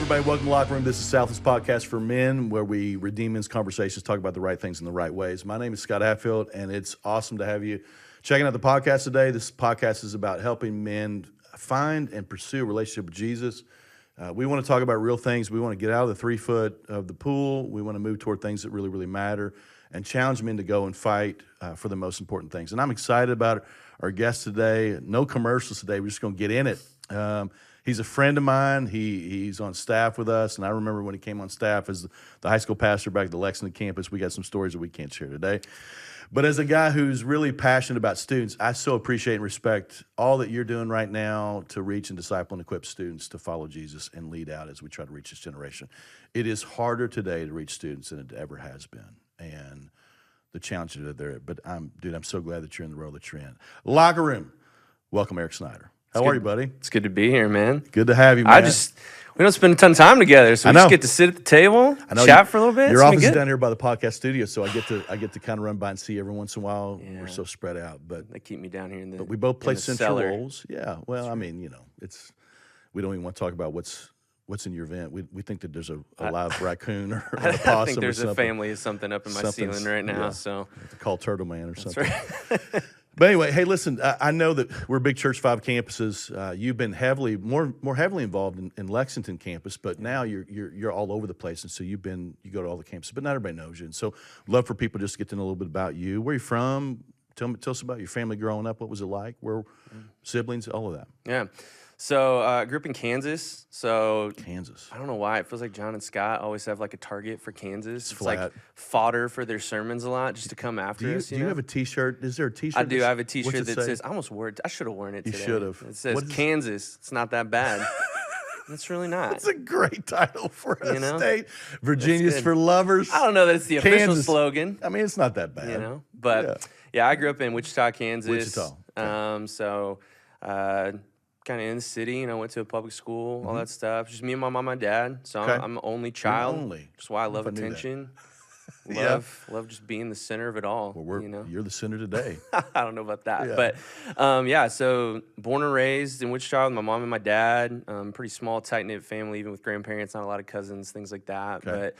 everybody. Welcome to Locker Room. This is Southwest Podcast for Men, where we redeem men's conversations, talk about the right things in the right ways. My name is Scott Hatfield, and it's awesome to have you checking out the podcast today. This podcast is about helping men find and pursue a relationship with Jesus. We want to talk about real things. We want to get out of the 3 foot of the pool. We want to move toward things that really, really matter and challenge men to go and fight for the most important things. And I'm excited about our guest today. No commercials today. We're just going to get in it. He's a friend of mine. He's on staff with us, and I remember when he came on staff as the high school pastor back at the Lexington campus. We got some stories that we can't share today. But as a guy who's really passionate about students, I so appreciate and respect all that you're doing right now to reach and disciple and equip students to follow Jesus and lead out as we try to reach this generation. It is harder today to reach students than it ever has been, and the challenges are there. But I'm so glad that you're in the role that you're in. Locker Room. Welcome, Eric Schneider. How are you, buddy? It's good to be here, man. Good to have you, man. We don't spend a ton of time together, so we just get to sit at the table, chat for a little bit. Your office is down here by the podcast studio, so I get to kind of run by and see every once in a while. Yeah. We're so spread out, but they keep me down here in the. But we both play central cellar. roles. Yeah. Well, I mean, we don't even want to talk about what's in your vent. We think that there's a live raccoon or a possum. I think there's a family of something up in my ceiling right now. Yeah, so have to call Turtle Man or something. That's right. But anyway, hey, listen, I know that we're a big church, 5 campuses. You've been more heavily involved in Lexington campus, but now you're all over the place, and so you go to all the campuses, but not everybody knows you. And so, love for people just to get to know a little bit about you. Where are you from? Tell us about your family growing up. What was it like? Where siblings? All of that. Yeah. So I grew up in Kansas. So Kansas. I don't know why. It feels like John and Scott always have like a target for Kansas. It's flat. like fodder for their sermons a lot just to come after us. Do you have a T-shirt? Is there a T-shirt? I do. I have a T-shirt that says, I almost wore it. I should have worn it today. You should have. It says, Kansas. It's not that bad. It's really not. It's a great title for a state. Virginia's for lovers. I don't know that it's the official slogan. I mean, it's not that bad. But yeah, I grew up in Wichita, Kansas. Wichita. Okay. So kind of in the city, went to a public school, all that stuff. Just me and my mom and my dad. So I'm an only child. That's why I love attention. Love just being the center of it all. Well, you're the center today. I don't know about that. But so born and raised in Wichita with my mom and my dad. Pretty small, tight-knit family, even with grandparents, not a lot of cousins, things like that. Okay. But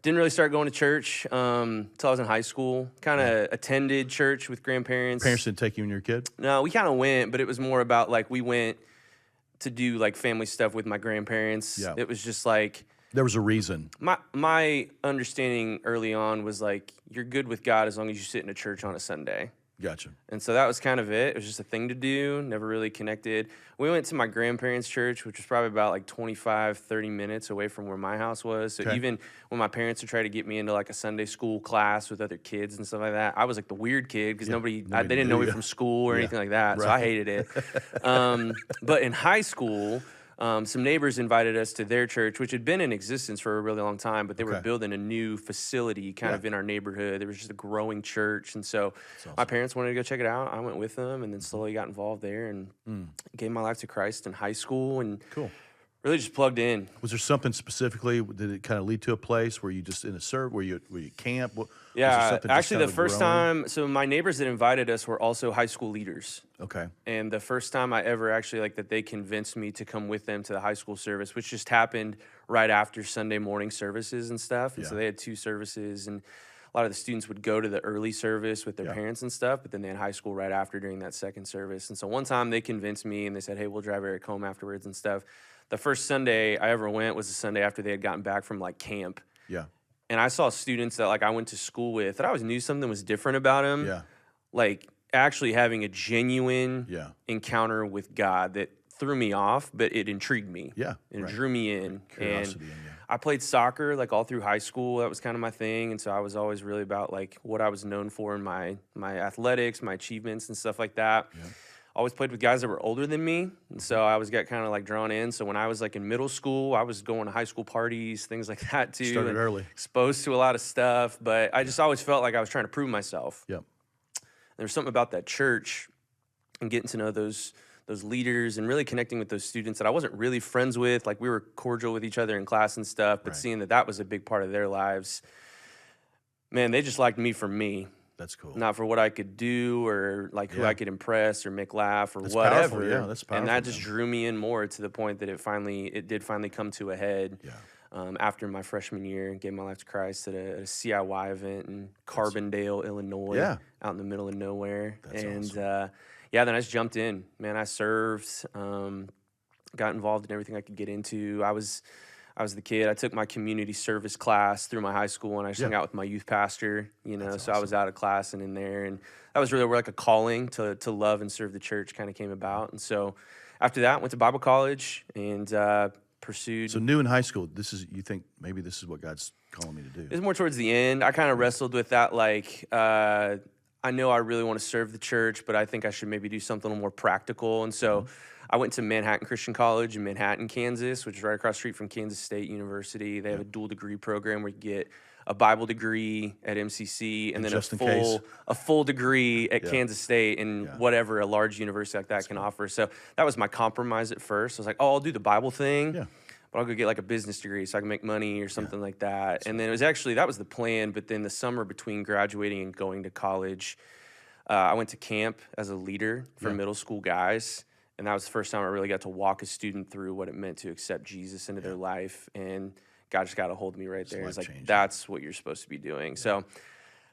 didn't really start going to church until I was in high school. Kind of attended church with grandparents. Parents didn't take you and your kid? No, we kind of went, but it was more about we went to do family stuff with my grandparents. Yeah. It was just there was a reason. My understanding early on was you're good with God as long as you sit in a church on a Sunday. Gotcha. And so that was kind of it. It was just a thing to do, never really connected. We went to my grandparents' church, which was probably about 25, 30 minutes away from where my house was. So even when my parents would try to get me into a Sunday school class with other kids and stuff like that, I was the weird kid because they didn't know me from school or anything like that. Right. So I hated it. But in high school, some neighbors invited us to their church, which had been in existence for a really long time, but they were building a new facility kind of in our neighborhood. There was just a growing church. And so my parents wanted to go check it out. I went with them and then slowly got involved there and gave my life to Christ in high school and really just plugged in. Was there something specifically, did it kind of lead to a place where you just in a serve, where you camp? Yeah, actually the first time, so my neighbors that invited us were also high school leaders. Okay. And the first time I ever actually that they convinced me to come with them to the high school service, which just happened right after Sunday morning services and stuff. And so they had 2 services and a lot of the students would go to the early service with their parents and stuff, but then they had high school right after during that second service. And so one time they convinced me and they said, hey, we'll drive Eric home afterwards and stuff. The first Sunday I ever went was the Sunday after they had gotten back from camp. Yeah. And I saw students that I went to school with that I always knew something was different about them. Yeah. Actually having a genuine encounter with God that threw me off, but it intrigued me. Yeah. And drew me in. Curiosity and I played soccer all through high school. That was kind of my thing. And so I was always really about what I was known for in my athletics, my achievements and stuff like that. Yeah. Always played with guys that were older than me, and so I always got kind of drawn in. So when I was in middle school, I was going to high school parties, things like that too. Started early. Exposed to a lot of stuff, but I just always felt like I was trying to prove myself. Yep. There's something about that church and getting to know those leaders and really connecting with those students that I wasn't really friends with. We were cordial with each other in class and stuff, but seeing that was a big part of their lives, man, they just liked me for me. That's cool. not for what I could do or like who I could impress or make laugh or That's whatever. powerful. Yeah, that's powerful. And that just drew me in more to the point that it did finally come to a head. Yeah. After my freshman year, gave my life to Christ at a CIY event in Carbondale, Illinois, out in the middle of nowhere. That's and awesome. then I just jumped in. Man, I served, got involved in everything I could get into. I was the kid. I took my community service class through my high school, and I just hung out with my youth pastor. That's so I was out of class and in there, and that was really where like a calling to love and serve the church kind of came about. And so after that, went to Bible college and pursued. So new in high school, you think maybe this is what God's calling me to do? It was more towards the end. I kind of wrestled with that, like, I know I really want to serve the church, but I think I should maybe do something a little more practical. And so I went to Manhattan Christian College in Manhattan, Kansas, which is right across the street from Kansas State University. They have a dual degree program where you get a Bible degree at MCC and then a full degree at Kansas State and whatever a large university like that can offer. So that was my compromise at first. I was like, oh, I'll do the Bible thing, but I'll go get like a business degree so I can make money or something like that. And then that was the plan. But then the summer between graduating and going to college, I went to camp as a leader for middle school guys. And that was the first time I really got to walk a student through what it meant to accept Jesus into their life. And God just got a hold of me right there. It's like, that's what you're supposed to be doing. So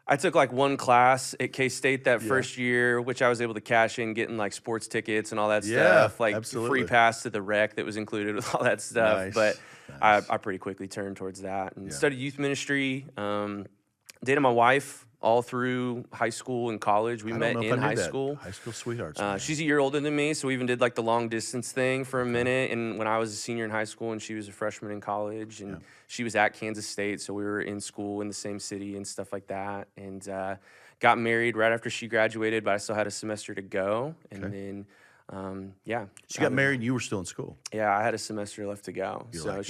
I took like one class at K-State that first year, which I was able to cash in, getting like sports tickets and all that stuff, like free pass to the rec that was included with all that stuff. But I pretty quickly turned towards that and studied youth ministry, dated my wife all through high school and college. We met in high school. High school sweethearts. She's a year older than me, so we even did like the long distance thing for a minute. And when I was a senior in high school and she was a freshman in college, and she was at Kansas State, so we were in school in the same city and stuff like that. And got married right after she graduated, but I still had a semester to go. And then, She got married and you were still in school. Yeah, I had a semester left to go. So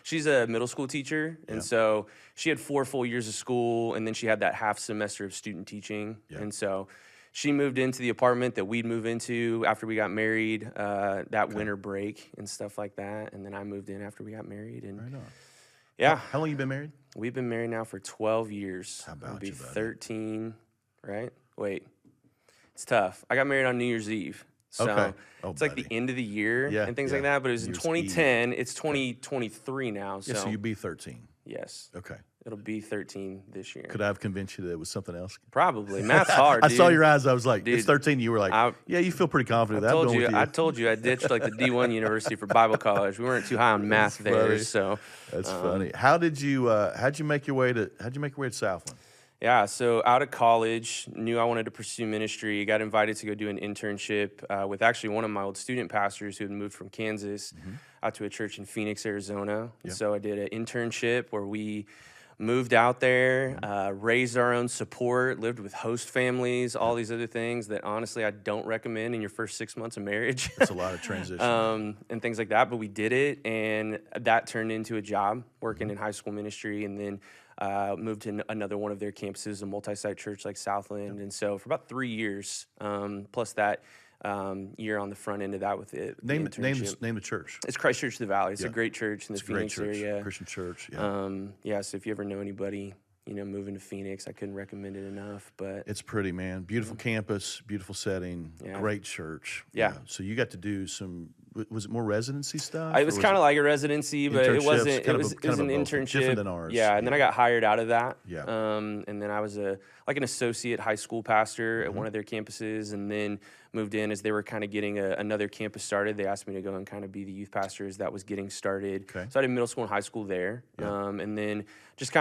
she's a middle school teacher, and so she had 4 full years of school, and then she had that half semester of student teaching. And so she moved into the apartment that we'd move into after we got married, that winter break and stuff like that. And then I moved in after we got married. And Right on. yeah. How long you been married? We've been married now for 12 years. How about It'll be you, buddy? 13, right? Wait. It's tough. I got married on New Year's Eve. So it's like the end of the year and things like that. But it was in 2010. It's 2023 now. So, so you'd be 13. Yes. Okay. It'll be 13 this year. Could I have convinced you that it was something else? Probably. Math's hard, I dude. saw your eyes. I was like, Dude, it's 13. You were like, yeah, you feel pretty confident. I told you. I told you I ditched like the D1 university for Bible college. We weren't too high on math there. funny. So That's funny. How'd you make your way to Southland? yeah, so out of college, knew I wanted to pursue ministry, got invited to go do an internship with actually one of my old student pastors who had moved from Kansas out to a church in Phoenix, Arizona. So I did an internship where we moved out there, raised our own support, lived with host families, all these other things that honestly I don't recommend in your first 6 months of marriage. It's a lot of transition. And things like that, but we did it, and that turned into a job working in high school ministry, and then moved to another one of their campuses, a multi-site church like Southland. And so for about 3 years, plus that year on the front end of that with it. Name the church. It's Christ Church of the Valley. It's a great church in the Phoenix area. Christian church. So if you ever know anybody, moving to Phoenix, I couldn't recommend it enough. But it's pretty, man. Beautiful campus, beautiful setting, great church. Yeah. So you got to do some. Was it more residency stuff? It was kind of like a residency, but it wasn't. It was an internship. Different than ours. Yeah, and then I got hired out of that. Yeah. And then I was an associate high school pastor at one of their campuses, and then moved in as they were kind of getting another campus started. They asked me to go and kind of be the youth pastor as that was getting started. Okay. So I did middle school and high school there. And then just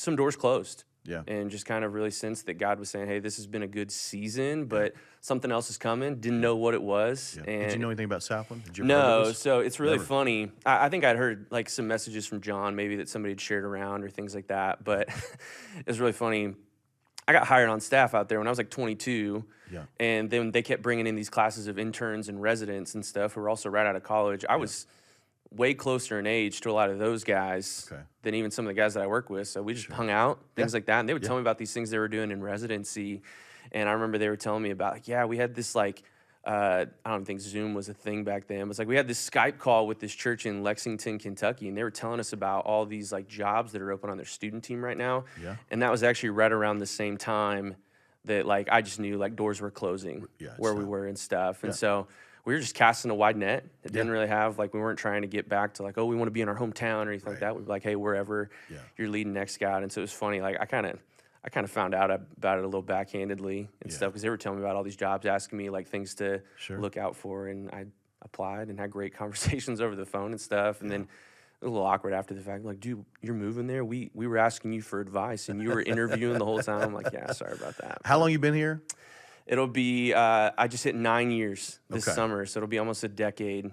some doors closed. Yeah. And just kind of really sensed that God was saying, hey, this has been a good season, but something else is coming. Didn't know what it was. Yeah. And did you know anything about Southland? Did you no, so it's really funny. I think I'd heard like some messages from John, maybe that somebody had shared around or things like that, but it was really funny. I got hired on staff out there when I was like 22, and then they kept bringing in these classes of interns and residents and stuff who were also right out of college. I was way closer in age to a lot of those guys than even some of the guys that I work with. So we just hung out, things like that. And they would tell me about these things they were doing in residency. And I remember they were telling me about, we had this like I don't think Zoom was a thing back then. It was like we had this Skype call with this church in Lexington, Kentucky, and they were telling us about all these like jobs that are open on their student team right now. Yeah. And that was actually right around the same time that like I just knew like doors were closing where we were and stuff. And so we were just casting a wide net. It didn't really have like we weren't trying to get back to like, oh, we want to be in our hometown or anything like that. We'd be like, hey, wherever you're leading next scout. And so it was funny. Like I kind of found out about it a little backhandedly and stuff because they were telling me about all these jobs, asking me like things to look out for, and I applied and had great conversations over the phone and stuff. And then it was a little awkward after the fact, like, dude, you're moving there? We were asking you for advice and you were interviewing the whole time. I'm like, yeah, sorry about that. How long you been here? It'll be, I just hit 9 years this summer, so it'll be almost a decade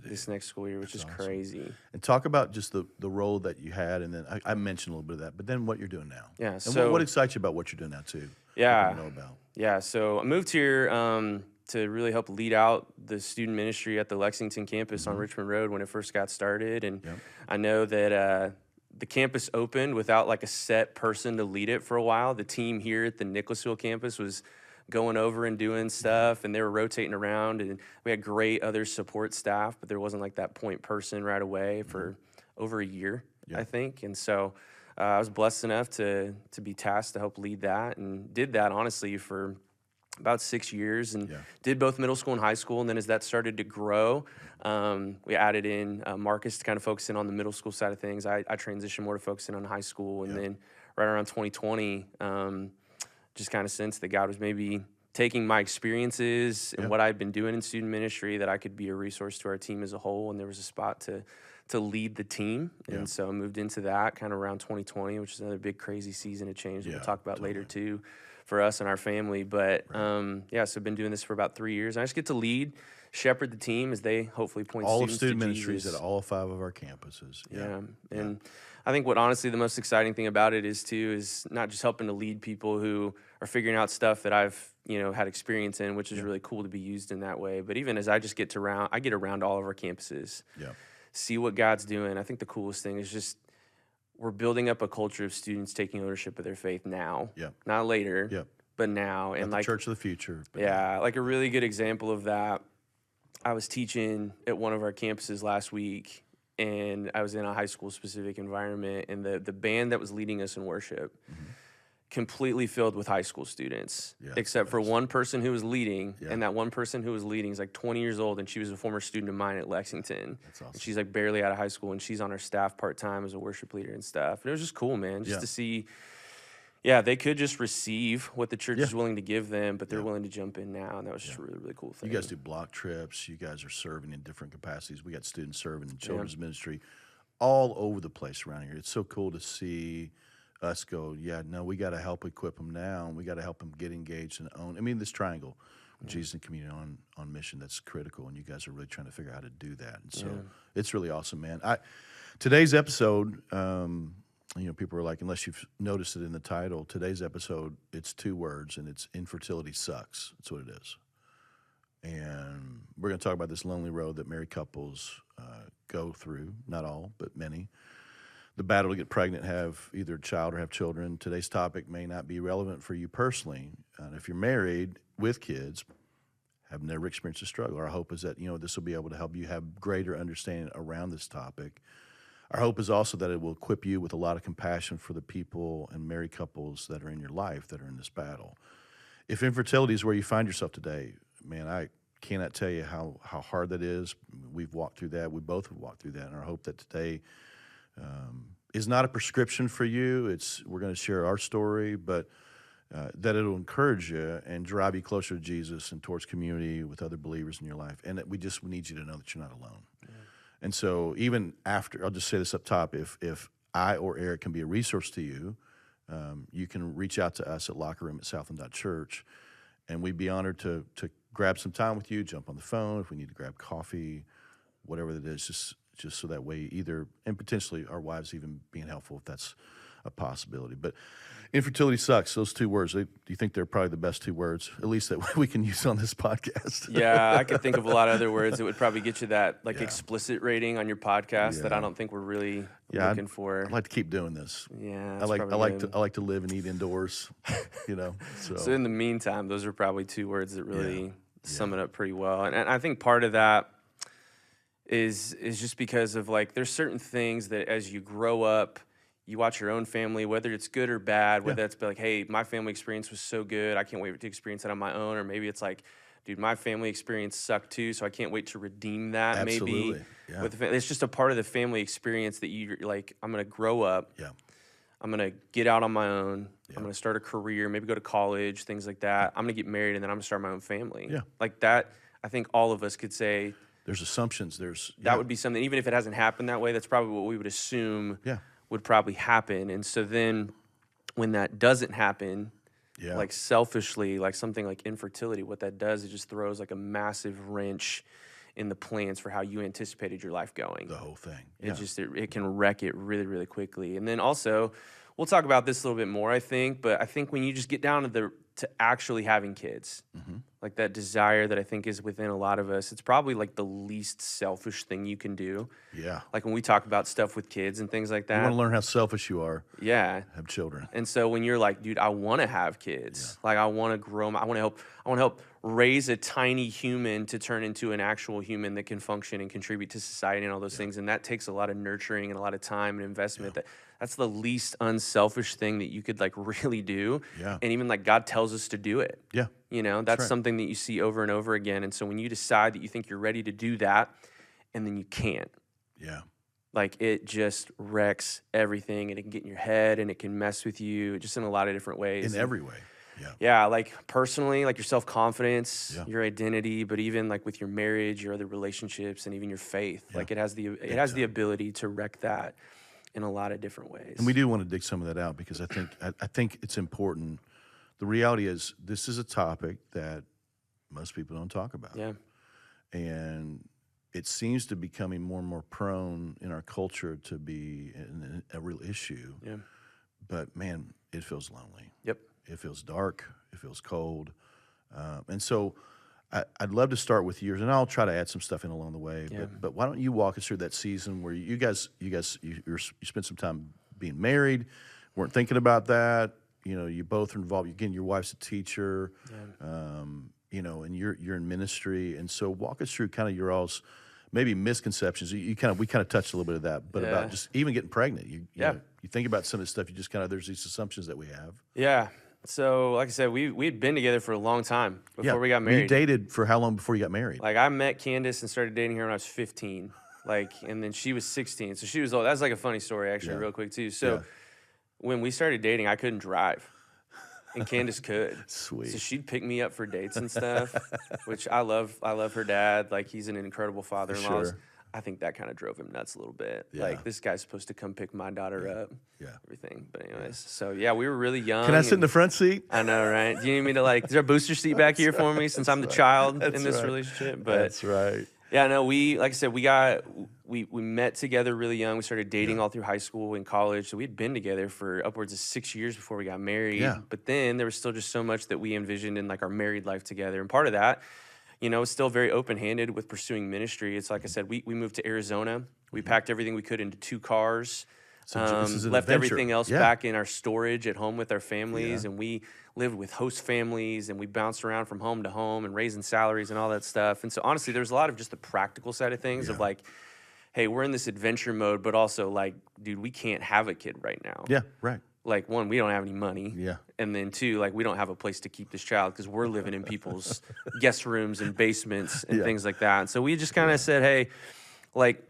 this next school year, which is awesome. Crazy. And talk about just the role that you had, and then I mentioned a little bit of that, but then what you're doing now. Yeah. And so what excites you about what you're doing now, too? Yeah. Know about? Yeah, so I moved here to really help lead out the student ministry at the Lexington campus on Richmond Road when it first got started. And I know that the campus opened without like a set person to lead it for a while. The team here at the Nicholasville campus was going over and doing stuff, and they were rotating around, and we had great other support staff, but there wasn't like that point person right away for over a year, I think. And so I was blessed enough to be tasked to help lead that, and did that honestly for about 6 years, and did both middle school and high school. And then as that started to grow, we added in Marcus to kind of focus in on the middle school side of things. I transitioned more to focusing on high school, and then right around 2020, just kind of sensed that God was maybe taking my experiences and what I've been doing in student ministry, that I could be a resource to our team as a whole, and there was a spot to lead the team. And so I moved into that kind of around 2020, which is another big crazy season of change that we'll talk about later too for us and our family. But so I've been doing this for about 3 years. And I just get to lead, shepherd the team as they hopefully point all students of student to ministries Jesus. at all 5 of our campuses. And I think what honestly the most exciting thing about it is not just helping to lead people who are figuring out stuff that I've had experience in, which is really cool to be used in that way. But even as I just get around all of our campuses, see what God's doing. I think the coolest thing is just we're building up a culture of students taking ownership of their faith now, not later, but now. And like the church of the future. Like a really good example of that. I was teaching at one of our campuses last week, and I was in a high school specific environment, and the band that was leading us in worship completely filled with high school students, except for one person who was leading, and that one person who was leading is like 20 years old, and she was a former student of mine at Lexington. That's awesome. And she's like barely out of high school, and she's on our staff part-time as a worship leader and stuff. And it was just cool, man, just to see, they could just receive what the church is willing to give them, but they're willing to jump in now, and that was just a really, really cool thing. You guys do block trips. You guys are serving in different capacities. We got students serving in children's ministry all over the place around here. It's so cool to see us go, we got to help equip them now, and we got to help them get engaged and own. I mean, this triangle, Jesus and community on mission, that's critical, and you guys are really trying to figure out how to do that. And so it's really awesome, man. Today's episode, people are like, unless you've noticed it in the title, today's episode, it's 2 words, and it's Infertility Sucks. That's what it is. And we're going to talk about this lonely road that married couples go through, not all, but many. The battle to get pregnant, have either a child or have children. Today's topic may not be relevant for you personally. And if you're married with kids, have never experienced a struggle, our hope is that, this will be able to help you have greater understanding around this topic. Our hope is also that it will equip you with a lot of compassion for the people and married couples that are in your life that are in this battle. If infertility is where you find yourself today, man, I cannot tell you how hard that is. We've walked through that. We both have walked through that. And our hope that today is not a prescription for you. We're going to share our story, but that it'll encourage you and drive you closer to Jesus and towards community with other believers in your life. And that we need you to know that you're not alone. And so even after, I'll just say this up top, if I or Eric can be a resource to you, you can reach out to us at lockerroom@southland.church, and we'd be honored to grab some time with you, jump on the phone if we need to grab coffee, whatever it is, just so that way either, and potentially our wives even being helpful if that's a possibility. But infertility sucks, those 2 words, do you think they're probably the best 2 words, at least that we can use on this podcast? Yeah, I could think of a lot of other words that would probably get you that explicit rating on your podcast that I don't think we're really looking for. I'd like to keep doing this. Yeah, I like to live and eat indoors, So in the meantime, those are probably 2 words that really sum it up pretty well. And I think part of that is just because of like there's certain things that as you grow up, you watch your own family, whether it's good or bad, whether it's like, hey, my family experience was so good, I can't wait to experience that on my own, or maybe it's like, dude, my family experience sucked too, so I can't wait to redeem that. Absolutely. Maybe Yeah. with it's just a part of the family experience that you're like, I'm gonna grow up. Yeah. I'm going to get out on my own. I'm going to start a career, maybe go to college, things like that. I'm going to get married, and then I'm going to start my own family. Yeah. Like that, I think all of us could say. There's assumptions. That would be something, even if it hasn't happened that way, that's probably what we would assume would probably happen. And so then when that doesn't happen, like selfishly, like something like infertility, what that does, it just throws like a massive wrench in the plans for how you anticipated your life going. The whole thing. It can wreck it really, really quickly. And then also, we'll talk about this a little bit more, I think, but I think when you just get down to actually having kids, like that desire that I think is within a lot of us, it's probably like the least selfish thing you can do. Yeah. Like when we talk about stuff with kids and things like that. You want to learn how selfish you are. Yeah. Have children. And so when you're like, dude, I want to have kids. Like I want to grow them. I want to help raise a tiny human to turn into an actual human that can function and contribute to society and all those things. And that takes a lot of nurturing and a lot of time and investment. That's the least unselfish thing that you could like really do. Yeah. And even like God tells us to do it. Yeah. You know, that's something that you see over and over again. And so when you decide that you think you're ready to do that and then you can't. Yeah. Like it just wrecks everything, and it can get in your head, and it can mess with you just in a lot of different ways. In every way. Yeah. Yeah, like personally, like your self-confidence, your identity, but even like with your marriage, your other relationships, and even your faith. Like it has the ability to wreck that in a lot of different ways. And we do want to dig some of that out because I think it's important. The reality is this is a topic that most people don't talk about. Yeah. And it seems to be becoming more and more prone in our culture to be a real issue. Yeah. But man, it feels lonely. Yep. It feels dark. It feels cold. And so I'd love to start with yours, and I'll try to add some stuff in along the way. Yeah. But why don't you walk us through that season where you spent some time being married, weren't thinking about that. You know, you both are involved. Again, your wife's a teacher. Yeah. You know, and you're in ministry, and so walk us through kind of your all's maybe misconceptions. We kind of touched a little bit of that, but about just even getting pregnant. You know, you think about some of the stuff. You just kind of there's these assumptions that we have. Yeah. So, like I said, we had been together for a long time before we got married. You dated for how long before you got married? Like I met Candace and started dating her when I was 15. Like, and then she was 16. So she was old. That's like a funny story, actually, real quick too. So when we started dating, I couldn't drive. And Candace could. Sweet. So she'd pick me up for dates and stuff, which I love. I love her dad. Like he's an incredible father-in-law. Sure. I think that kind of drove him nuts a little bit. Yeah. Like this guy's supposed to come pick my daughter up. Yeah. Everything. But anyways, so yeah, we were really young. Can I sit in the front seat? I know, right? Do you need me to like? Is there a booster seat back here for me since I'm the child in this relationship? But that's right. Yeah, no, like I said, we met together really young. We started dating all through high school and college. So we'd been together for upwards of 6 years before we got married. Yeah. But then there was still just so much that we envisioned in like our married life together. And part of that, you know, is still very open-handed with pursuing ministry. It's like I said, we moved to Arizona. We packed everything we could into 2 cars. So this is an left adventure. Everything else back in our storage at home with our families, and we lived with host families, and we bounced around from home to home and raising salaries and all that stuff. And so honestly, there's a lot of just the practical side of things of like, hey, we're in this adventure mode, but also like, dude, we can't have a kid right now. Yeah, right. Like 1, we don't have any money. Yeah. And then 2, like we don't have a place to keep this child because we're living in people's guest rooms and basements and things like that. And so we just kind of said, hey, like,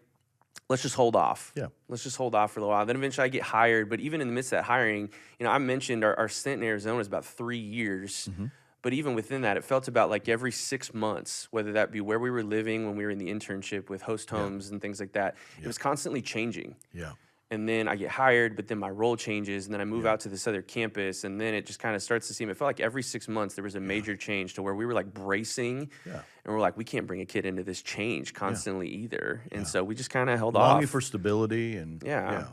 let's just hold off. Yeah. Let's just hold off for a little while. Then eventually I get hired. But even in the midst of that hiring, you know, I mentioned our stint in Arizona was about 3 years. Mm-hmm. But even within that, it felt about like every 6 months, whether that be where we were living when we were in the internship with host homes and things like that, it was constantly changing. Yeah. And then I get hired, but then my role changes, and then I move out to this other campus, and then it just kind of starts to seem, it felt like every 6 months there was a major change to where we were like bracing, and we're like, we can't bring a kid into this change constantly either. And so we just kind of held off. Longing for stability and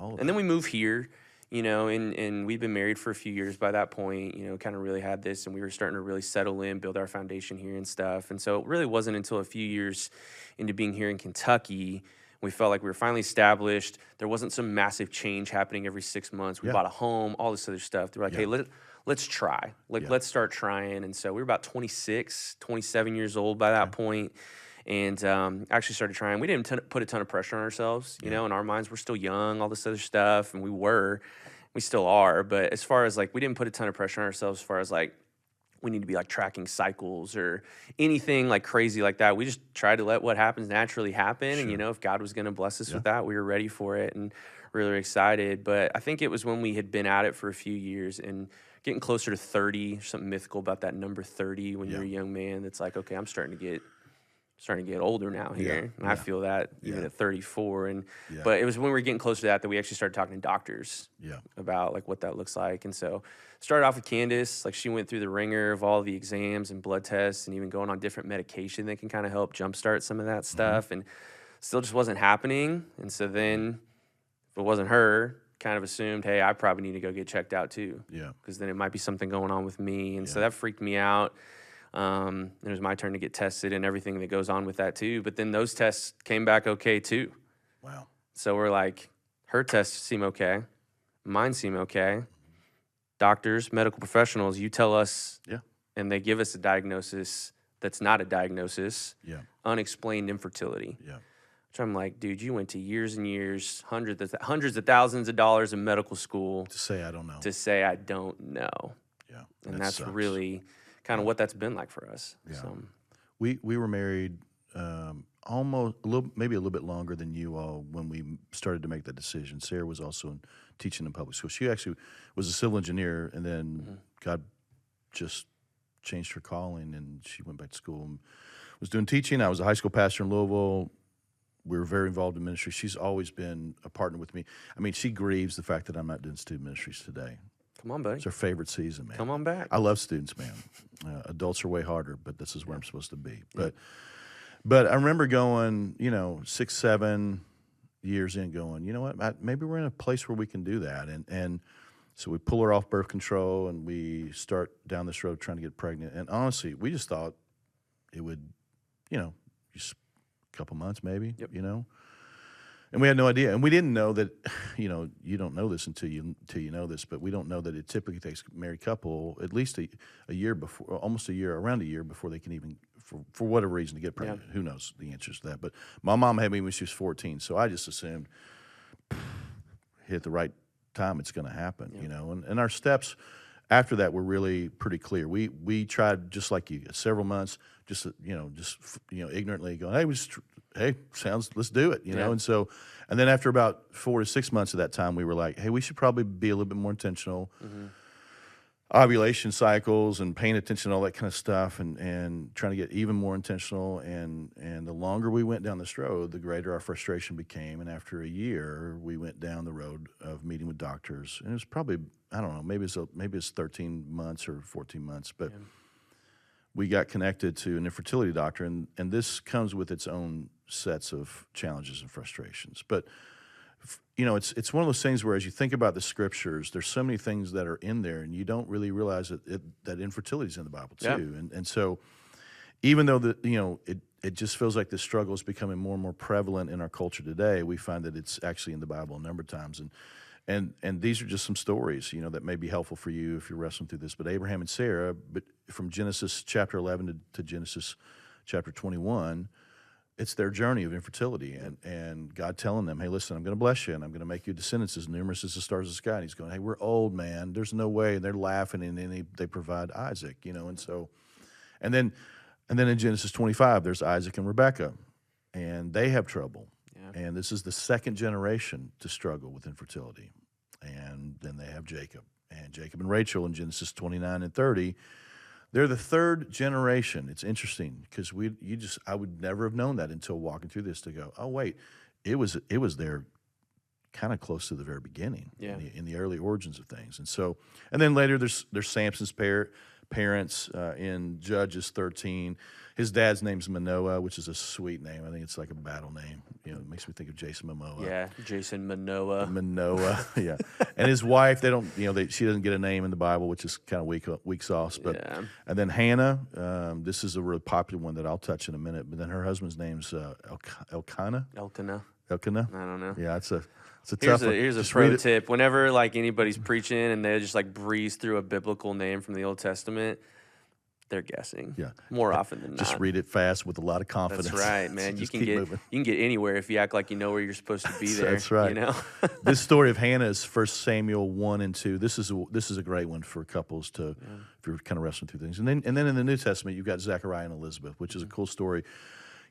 all of and then we move here, you know, and we've been married for a few years by that point, you know, kind of really had this, and we were starting to really settle in, build our foundation here and stuff. And so it really wasn't until a few years into being here in Kentucky We felt like we were finally established. There wasn't some massive change happening every 6 months. We Yeah. bought a home, all this other stuff. They were like, Yeah. hey, let's try. Yeah. Let's start trying. And so we were about 26, 27 years old by that point. And actually started trying. We didn't put a ton of pressure on ourselves, you know, in our minds. We're still young, all this other stuff. And we still are. But as far as like, we didn't put a ton of pressure on ourselves as far as like, we need to be like tracking cycles or anything like crazy like that. We just tried to let what happens naturally happen. Sure. And, you know, if God was going to bless us with that, we were ready for it and really excited. But I think it was when we had been at it for a few years and getting closer to 30, something mythical about that number 30 when you're a young man. That's like, okay, I'm starting to get older now here. And I feel that even at 34. And but it was when we were getting closer to that we actually started talking to doctors about like what that looks like. And so started off with Candace, like she went through the ringer of all the exams and blood tests and even going on different medication that can kind of help jumpstart some of that stuff, and still just wasn't happening. And so then if it wasn't her, kind of assumed, hey, I probably need to go get checked out too. Yeah. Because then it might be something going on with me. And so that freaked me out. It was my turn to get tested and everything that goes on with that too. But then those tests came back okay too. Wow. So we're like, her tests seem okay. Mine seem okay. Doctors, medical professionals, you tell us, and they give us a diagnosis that's not a diagnosis. Yeah. Unexplained infertility. Yeah. Which I'm like, dude, you went to years and years, hundreds of thousands of dollars in medical school. To say I don't know. To say I don't know. Yeah. And that's sucks. Really kind of what that's been like for us. Yeah. So. We were married almost maybe a little bit longer than you all when we started to make that decision. Sarah was also teaching in public school. She actually was a civil engineer, and then God just changed her calling, and she went back to school and was doing teaching. I was a high school pastor in Louisville. We were very involved in ministry. She's always been a partner with me. I mean, she grieves the fact that I'm not doing student ministries today. Come on, buddy. It's her favorite season, man. Come on back. I love students, man. Adults are way harder, but this is where I'm supposed to be. But I remember going, 6, 7 years in, going, you know what? Maybe we're in a place where we can do that. And so we pull her off birth control, and we start down this road trying to get pregnant. And honestly, we just thought it would, just a couple months maybe, And we had no idea. And we didn't know that, you don't know this until you know this, but we don't know that it typically takes a married couple at least a year before, almost around a year before they can even, for whatever reason, to get pregnant. Yeah. Who knows the answers to that. But my mom had me when she was 14, so I just assumed hit the right time, it's going to happen, And our steps after that were really pretty clear. We tried, just like you, several months, just ignorantly going, let's do it, and then after about 4 to 6 months of that time, we were like, hey, we should probably be a little bit more intentional. Ovulation cycles and paying attention to all that kind of stuff, and trying to get even more intentional. And the longer we went down this road, the greater our frustration became. And after a year, we went down the road of meeting with doctors. And it was probably, I don't know, maybe it's 13 months or 14 months, but we got connected to an infertility doctor, and this comes with its own sets of challenges and frustrations. But it's one of those things where, as you think about the scriptures, there's so many things that are in there, and you don't really realize that infertility is in the Bible too. Yeah. And so, even though it just feels like this struggle is becoming more and more prevalent in our culture today, we find that it's actually in the Bible a number of times. And these are just some stories, that may be helpful for you if you're wrestling through this. But Abraham and Sarah, but from Genesis chapter 11 to Genesis chapter 21. It's their journey of infertility, and God telling them, hey, listen, I'm going to bless you, and I'm going to make you descendants as numerous as the stars of the sky. And he's going, hey, we're old, man. There's no way. And they're laughing, and then they provide Isaac, and so, and then in Genesis 25, there's Isaac and Rebekah, and they have trouble. Yeah. And this is the second generation to struggle with infertility. And then they have Jacob and Rachel in Genesis 29 and 30. They're the third generation. It's interesting because I would never have known that until walking through this to go, oh wait, it was there kind of close to the very beginning, in the early origins of things. And then later there's Samson's parents in Judges 13. His dad's name's Manoah, which is a sweet name. I think it's like a battle name. It makes me think of Jason Momoa. Yeah, Jason Manoah. Manoah, yeah. And his wife, they don't, she doesn't get a name in the Bible, which is kind of weak sauce. But and then Hannah, this is a really popular one that I'll touch in a minute. But then her husband's name's Elkanah. Elkanah? I don't know. Yeah, it's a tough one. Here's a Just pro read it. tip. Whenever like anybody's preaching and they just like breeze through a biblical name from the Old Testament, they're guessing. Yeah. More often than Just not. read it fast with a lot of confidence. That's right, man. Just You keep can moving. get anywhere if you act like you know where you're supposed to be there. That's right. You know. This story of Hannah is 1 Samuel 1 and 2. This is a great one for couples to, if you're kind of wrestling through things. And then in the New Testament, you've got Zechariah and Elizabeth, which is a cool story,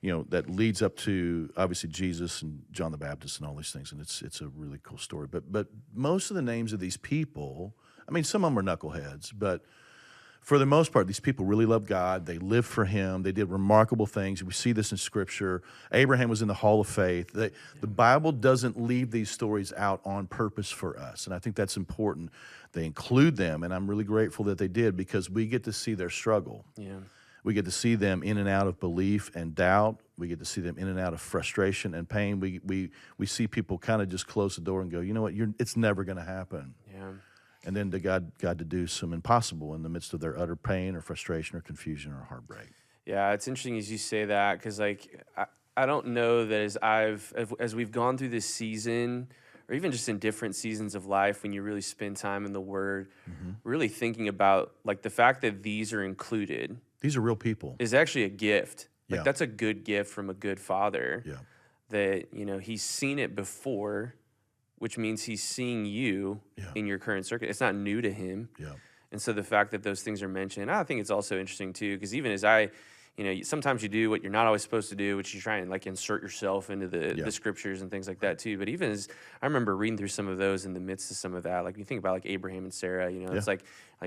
that leads up to obviously Jesus and John the Baptist and all these things. And it's a really cool story. But most of the names of these people, I mean, some of them are knuckleheads, but for the most part, these people really love God. They lived for Him. They did remarkable things. We see this in Scripture. Abraham was in the Hall of Faith. The Bible doesn't leave these stories out on purpose for us, and I think that's important. They include them, and I'm really grateful that they did because we get to see their struggle. Yeah. We get to see them in and out of belief and doubt. We get to see them in and out of frustration and pain. We see people kind of just close the door and go, you know what, it's never going to happen. Yeah. And then to God to do some impossible in the midst of their utter pain or frustration or confusion or heartbreak. Yeah, it's interesting as you say that because, like, I don't know that as we've gone through this season or even just in different seasons of life when you really spend time in the Word, really thinking about, like, the fact that these are included. These are real people. Is actually a gift. Like, Yeah. that's a good gift from a good father. Yeah. That, He's seen it before, which means He's seeing you in your current circuit. It's not new to Him. Yeah. And so the fact that those things are mentioned, I think it's also interesting too, because even as sometimes you do what you're not always supposed to do, which you try and like insert yourself into the scriptures and things like that too. But even as I remember reading through some of those in the midst of some of that, like you think about like Abraham and Sarah, it's like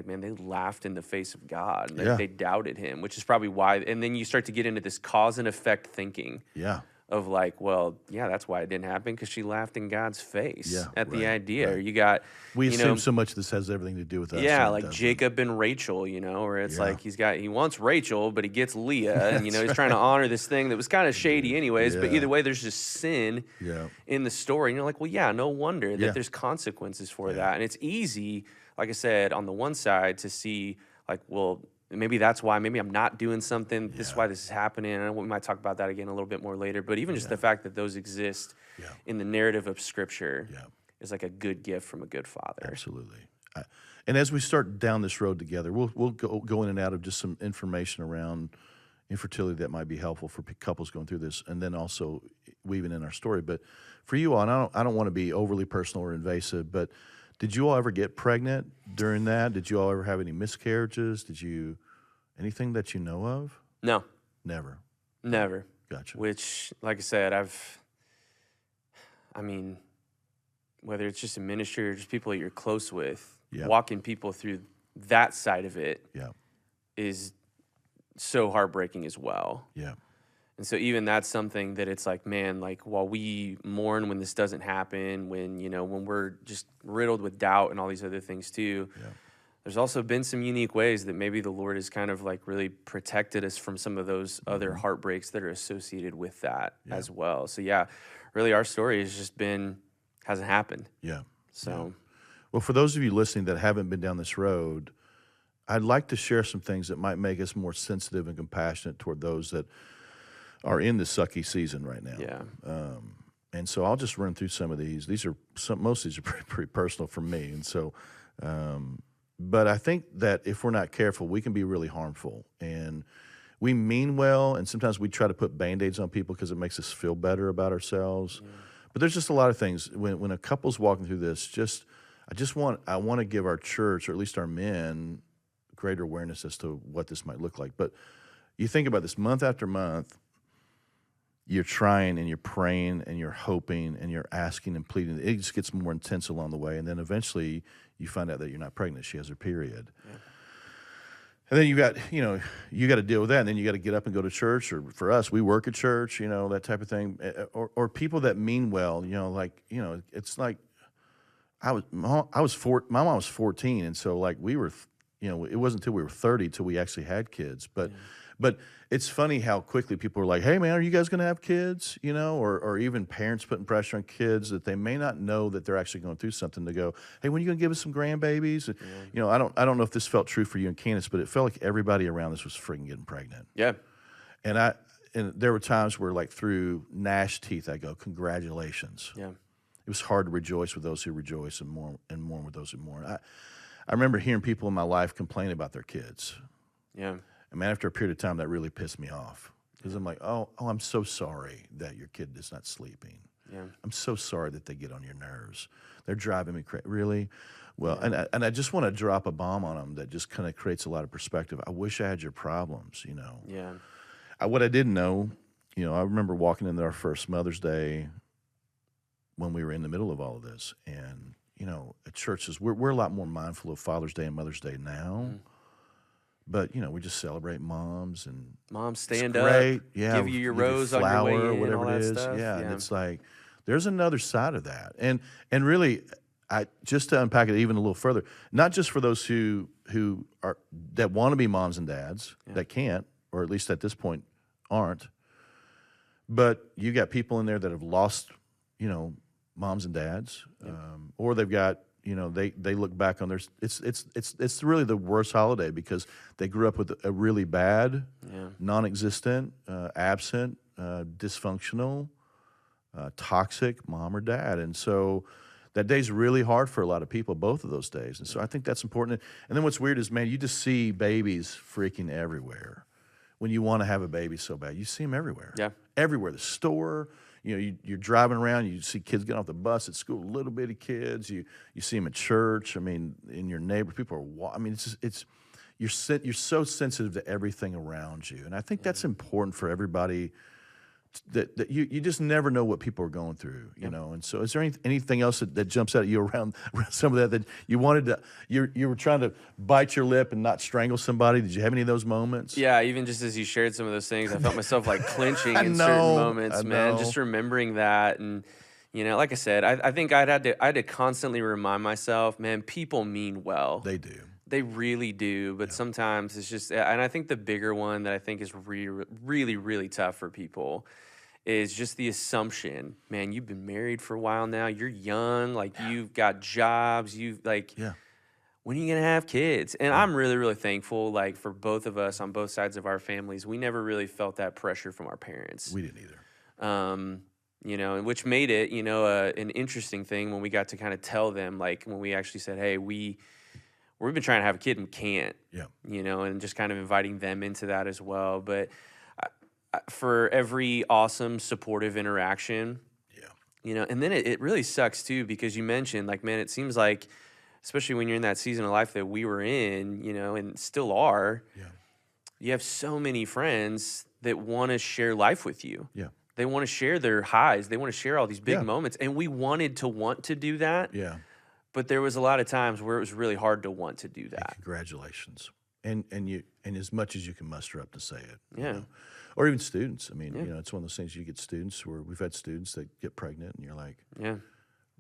man, they laughed in the face of God. They doubted Him, which is probably why. And then you start to get into this cause and effect thinking. Yeah. Of like, well, that's why it didn't happen because she laughed in God's face at the idea. Right. You got we assume so much this has everything to do with us. Yeah, like Jacob and Rachel, where it's like he wants Rachel, but he gets Leah, and he's trying to honor this thing that was kind of shady anyways. But either way, there's just sin in the story, and you're like, well, no wonder that there's consequences for that, and it's easy, like I said, on the one side to see like, well, maybe that's why. Maybe I'm not doing something. This is why this is happening. And we might talk about that again a little bit more later. But even just the fact that those exist in the narrative of Scripture is like a good gift from a good father. Absolutely. And as we start down this road together, we'll go in and out of just some information around infertility that might be helpful for couples going through this, and then also weaving in our story. But for you all, and I don't want to be overly personal or invasive, but did you all ever get pregnant during that? Did you all ever have any miscarriages? Anything that you know of? No. Never? Never. Gotcha. Which, like I said, whether it's just a ministry or just people that you're close with, walking people through that side of it is so heartbreaking as well. Yeah. And so even that's something that it's like, man, like while we mourn when this doesn't happen, when we're just riddled with doubt and all these other things too, there's also been some unique ways that maybe the Lord has kind of like really protected us from some of those other heartbreaks that are associated with that as well. So really our story has just hasn't happened. Yeah. So. Well, for those of you listening that haven't been down this road, I'd like to share some things that might make us more sensitive and compassionate toward those that are in the sucky season right now. Yeah. And so I'll just run through some of these. Most of these are pretty personal for me. And so, but I think that if we're not careful, we can be really harmful. And we mean well, and sometimes we try to put Band-Aids on people because it makes us feel better about ourselves. Yeah. But there's just a lot of things. When a couple's walking through this, I want to give our church, or at least our men, greater awareness as to what this might look like. But you think about this, month after month, you're trying and you're praying and you're hoping and you're asking and pleading. It just gets more intense along the way. And then eventually you find out that you're not pregnant. She has her period. Yeah. And then you got to deal with that. And then you got to get up and go to church. Or for us, we work at church, that type of thing. Or people that mean well, it's like my mom was 14. And so like we were, it wasn't until we were 30 till we actually had kids. But it's funny how quickly people are like, hey, man, are you guys going to have kids? Or even parents putting pressure on kids that they may not know that they're actually going through something to go, hey, when are you going to give us some grandbabies? Yeah. I don't know if this felt true for you and Candace, but it felt like everybody around us was freaking getting pregnant. Yeah. And and there were times where, like, through gnashed teeth, I go, congratulations. Yeah. It was hard to rejoice with those who rejoice and mourn with those who mourn. I remember hearing people in my life complain about their kids. Yeah. And man, after a period of time, that really pissed me off because I'm like, oh, I'm so sorry that your kid is not sleeping. Yeah. I'm so sorry that they get on your nerves. They're driving me crazy. Really? Well, and I just want to drop a bomb on them that just kind of creates a lot of perspective. I wish I had your problems, you know. Yeah. What I didn't know, you know, I remember walking into our first Mother's Day when we were in the middle of all of this. And, you know, at churches, we're a lot more mindful of Father's Day and Mother's Day now. But, you know, we just celebrate moms and Moms stand it's up, great. Yeah, give you your give rose on flower, your way in, whatever all it that is. stuff. Yeah, and it's like there's another side of that. And really, just to unpack it even a little further, not just for those who are that want to be moms and dads that can't, or at least at this point aren't, but you got people in there that have lost, you know, moms and dads, or they've got, you know, they look back on their it's really the worst holiday because they grew up with a really bad, non-existent, absent, dysfunctional, toxic mom or dad, and so that day's really hard for a lot of people, both of those days. And so I think that's important. And then what's weird is, man, you just see babies freaking everywhere. When you want to have a baby so bad, you see them everywhere. Yeah. Everywhere. The store, you know, you're driving around, you see kids getting off the bus at school, little bitty kids. You see them at church. I mean, in your neighbor, people are, I mean, you're so sensitive to everything around you. And I think that's important for everybody, that you just never know what people are going through, you know. And so is there anything else that jumps out at you around some of that you wanted to, you were trying to bite your lip and not strangle somebody? Did you have any of those moments? Yeah, even just as you shared some of those things, I felt myself like clenching in certain moments, man. Just remembering that, and you know, like I said, I think I had to constantly remind myself, man, people mean well. They do. They really do, but sometimes it's just, and I think the bigger one that I think is really, really tough for people is just the assumption, man, you've been married for a while now, you're young, like you've got jobs, when are you gonna have kids? And I'm really, really thankful, like for both of us on both sides of our families, we never really felt that pressure from our parents. We didn't either. You know, and which made it, you know, an interesting thing when we got to kind of tell them, like when we actually said, hey, we've been trying to have a kid and can't, you know, and just kind of inviting them into that as well. But for every awesome, supportive interaction, you know, and then it really sucks too, because you mentioned, like, man, it seems like, especially when you're in that season of life that we were in, you know, and still are, you have so many friends that want to share life with you. Yeah. They want to share their highs. They want to share all these big moments. And we wanted to want to do that. Yeah. But there was a lot of times where it was really hard to want to do that. And congratulations. And as much as you can muster up to say it. You know? Or even students. I mean, you know, it's one of those things you get students where we've had students that get pregnant and you're like,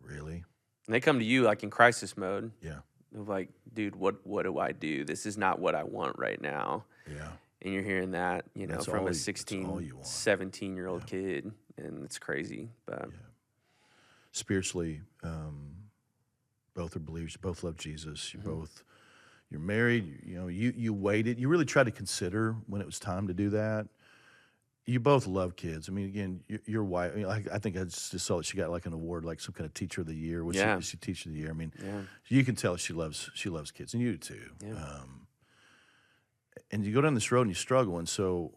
really? And they come to you like in crisis mode. Yeah. They're like, dude, what do I do? This is not what I want right now. Yeah. And you're hearing that, you know, from a 16, 17-year-old kid. And it's crazy. But spiritually, both are believers. You both love Jesus. You're married. You know, you waited. You really tried to consider when it was time to do that. You both love kids. I mean, again, your wife. I mean, I think I just saw that she got like an award, like some kind of Teacher of the Year. Was she Teacher of the Year? I mean, you can tell she loves kids, and you do too. Yeah. And you go down this road and you struggle, and so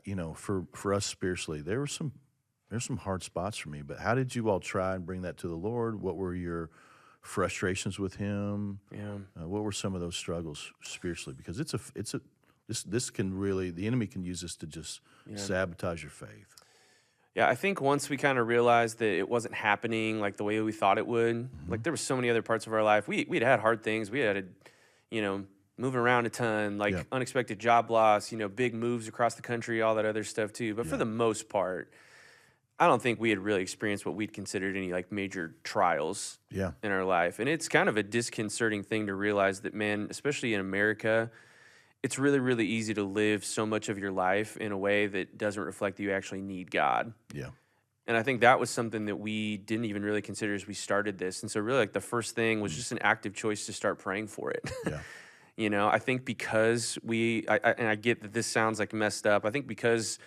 you know, for us spiritually, there's some hard spots for me. But how did you all try and bring that to the Lord? What were your frustrations with Him? Yeah. What were some of those struggles spiritually? Because this can really, the enemy can use this to just sabotage your faith. Yeah, I think once we kind of realized that it wasn't happening like the way we thought it would, like there were so many other parts of our life. We'd had hard things. We had, you know, moving around a ton, like unexpected job loss, you know, big moves across the country, all that other stuff too. But for the most part, I don't think we had really experienced what we'd considered any like major trials in our life. And it's kind of a disconcerting thing to realize that, man, especially in America, it's really, really easy to live so much of your life in a way that doesn't reflect that you actually need God. Yeah. And I think that was something that we didn't even really consider as we started this. And so really like the first thing was just an active choice to start praying for it. Yeah. You know, I think because and I get that this sounds like messed up. I think because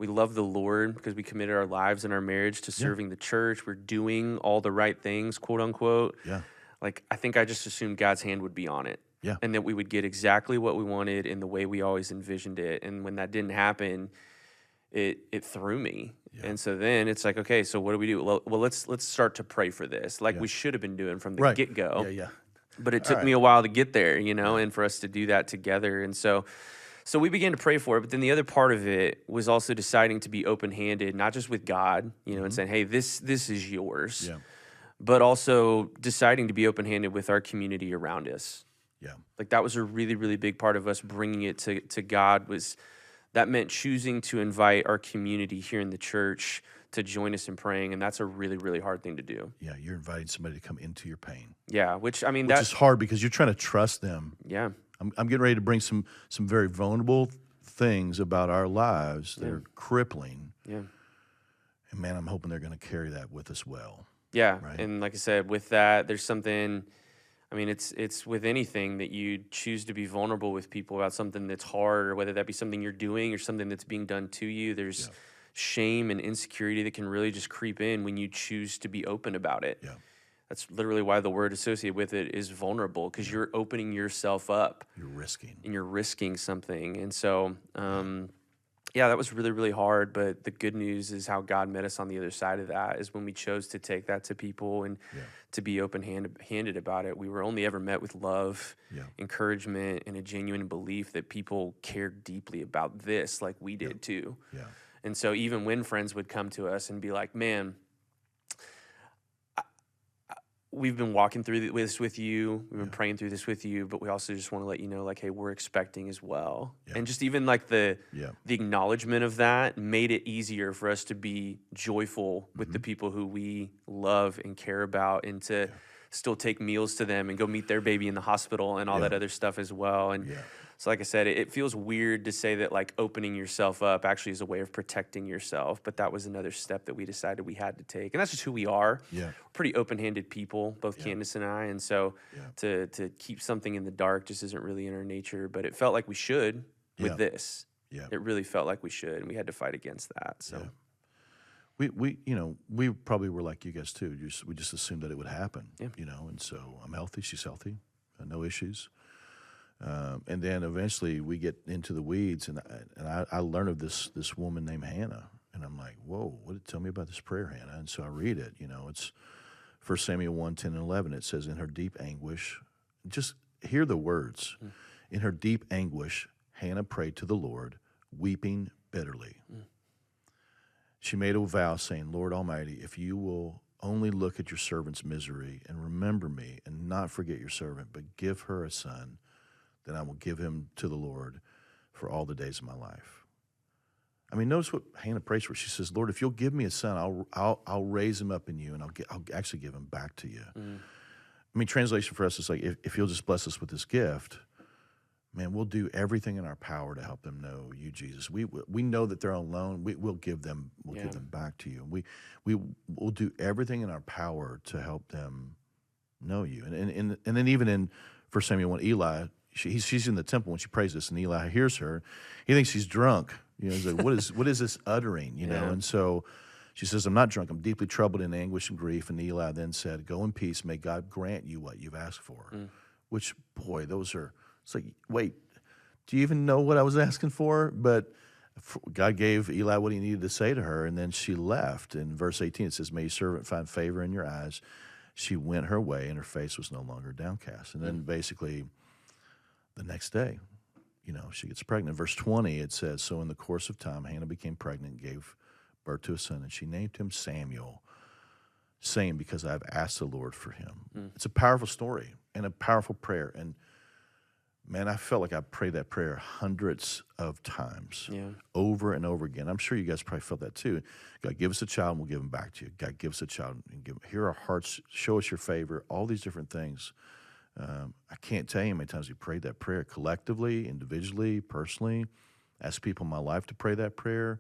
We love the Lord because we committed our lives and our marriage to serving the church. We're doing all the right things, quote unquote. Yeah. Like, I think I just assumed God's hand would be on it. Yeah. And that we would get exactly what we wanted in the way we always envisioned it. And when that didn't happen, it threw me. Yeah. And so then it's like, okay, so what do we do? Well, let's start to pray for this, like we should have been doing from the get-go. Yeah. But it took me a while to get there, and for us to do that together. And so we began to pray for it. But then the other part of it was also deciding to be open-handed, not just with God, and saying, hey, this is yours. Yeah. But also deciding to be open-handed with our community around us. Yeah. Like, that was a really, really big part of us bringing it to God. That meant choosing to invite our community here in the church to join us in praying, and that's a really, really hard thing to do. Yeah, you're inviting somebody to come into your pain. Yeah, which is hard because you're trying to trust them. Yeah. I'm getting ready to bring some very vulnerable things about our lives that are crippling. Yeah. And man, I'm hoping they're going to carry that with us well. Yeah, right? And like I said, with that, there's something. It's with anything that you choose to be vulnerable with people about something that's hard, or whether that be something you're doing or something that's being done to you. There's shame and insecurity that can really just creep in when you choose to be open about it. Yeah. That's literally why the word associated with it is vulnerable, because you're opening yourself up. You're risking. And you're risking something. And so, that was really, really hard. But the good news is how God met us on the other side of that is when we chose to take that to people and to be open-handed about it. We were only ever met with love, encouragement, and a genuine belief that people cared deeply about this like we did too. Yeah. And so even when friends would come to us and be like, man, we've been walking through this with you. We've been praying through this with you, but we also just want to let you know, like, hey, we're expecting as well. Yeah. And just even like the acknowledgement of that made it easier for us to be joyful with the people who we love and care about, and to still take meals to them and go meet their baby in the hospital and all that other stuff as well. And so like I said, it feels weird to say that like opening yourself up actually is a way of protecting yourself, but that was another step that we decided we had to take. And that's just who we are. Yeah. We're pretty open-handed people, both Candace and I. And so to keep something in the dark just isn't really in our nature, but it felt like we should with this. Yeah. It really felt like we should, and we had to fight against that. So we probably were like you guys too. We just assumed that it would happen, and so I'm healthy, she's healthy, no issues. And then eventually we get into the weeds, and I learned of this woman named Hannah, and I'm like, whoa, tell me about this prayer, Hannah. And so I read it. It's 1 Samuel 1:10 and 11. It says, in her deep anguish, just hear the words. In her deep anguish, Hannah prayed to the Lord, weeping bitterly. She made a vow saying, Lord Almighty, if you will only look at your servant's misery and remember me and not forget your servant, but give her a son, then I will give him to the Lord for all the days of my life. I mean, notice what Hannah prays for. She says, Lord, if you'll give me a son, I'll raise him up in you, and I'll actually give him back to you. I mean, translation for us is like, if you'll just bless us with this gift, man, we'll do everything in our power to help them know you, Jesus. We know that they're alone. We'll give them back to you. We'll do everything in our power to help them know you. And then even in 1 Samuel 1, Eli, she's in the temple when she prays this, and Eli hears her. He thinks she's drunk. He's like, what is this uttering? And so she says, I'm not drunk. I'm deeply troubled in anguish and grief. And Eli then said, go in peace. May God grant you what you've asked for. Which, boy, it's like, wait, do you even know what I was asking for? But God gave Eli what he needed to say to her, and then she left. In verse 18, it says, may your servant find favor in your eyes. She went her way, and her face was no longer downcast. And then basically the next day, she gets pregnant. Verse 20, it says, so in the course of time, Hannah became pregnant and gave birth to a son, and she named him Samuel, saying, because I've asked the Lord for him. It's a powerful story and a powerful prayer. And man, I felt like I prayed that prayer hundreds of times, over and over again. I'm sure you guys probably felt that too. God, give us a child, and we'll give him back to you. God, give us a child, and hear our hearts, show us your favor, all these different things. I can't tell you how many times we prayed that prayer collectively, individually, personally. Asked people in my life to pray that prayer,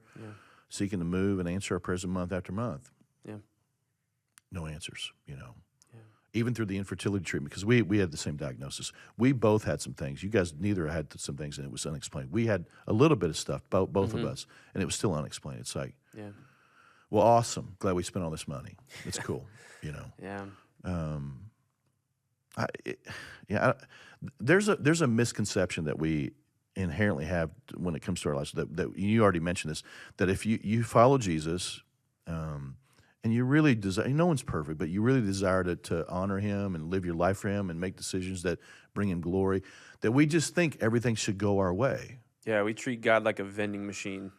seeking to move and answer our prayers month after month. No answers, even through the infertility treatment, because we had the same diagnosis. We both had some things. You guys neither had some things, and it was unexplained. We had a little bit of stuff, both of us, and it was still unexplained. It's like, well, awesome. Glad we spent all this money. It's cool, you know. There's a misconception that we inherently have when it comes to our lives, that you already mentioned this, that if you follow Jesus, and you really desire, no one's perfect, but you really desire to honor him and live your life for him and make decisions that bring him glory, that we just think everything should go our way. Yeah, we treat God like a vending machine.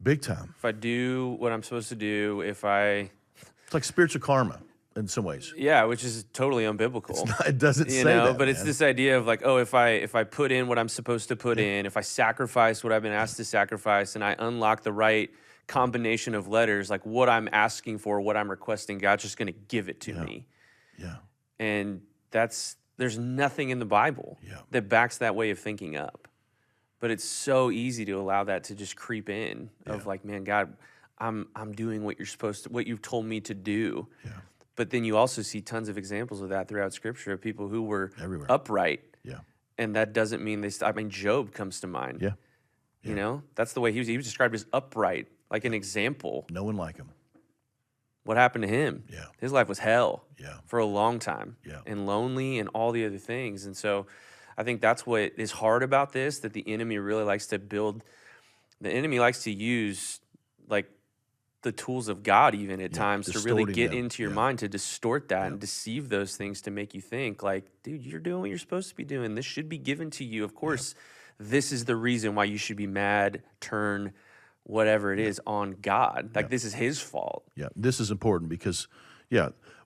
Big time. If I do what I'm supposed to do, it's like spiritual karma in some ways. Yeah, which is totally unbiblical. It doesn't say that, but it's this idea of like, oh, if I put in what I'm supposed to put in, if I sacrifice what I've been asked to sacrifice, and I unlock the right combination of letters, like what I'm asking for, what I'm requesting, God's just going to give it to me. Yeah. And there's nothing in the Bible that backs that way of thinking up. But it's so easy to allow that to just creep in of like, man, God, I'm doing what you've told me to do. Yeah. But then you also see tons of examples of that throughout Scripture of people who were upright. Yeah. And that doesn't mean Job comes to mind. Yeah. You know, that's the way he was described as upright, like an example. No one like him. What happened to him? Yeah. His life was hell for a long time. Yeah. And lonely and all the other things. And so I think that's what is hard about this, that the enemy really likes to build. The enemy likes to use like the tools of God even at times to really get into your mind, to distort that and deceive those things, to make you think like, dude, you're doing what you're supposed to be doing. This should be given to you. Of course, this is the reason why you should be mad, turn, whatever it is on God. Like this is his fault. Yeah, this is important because,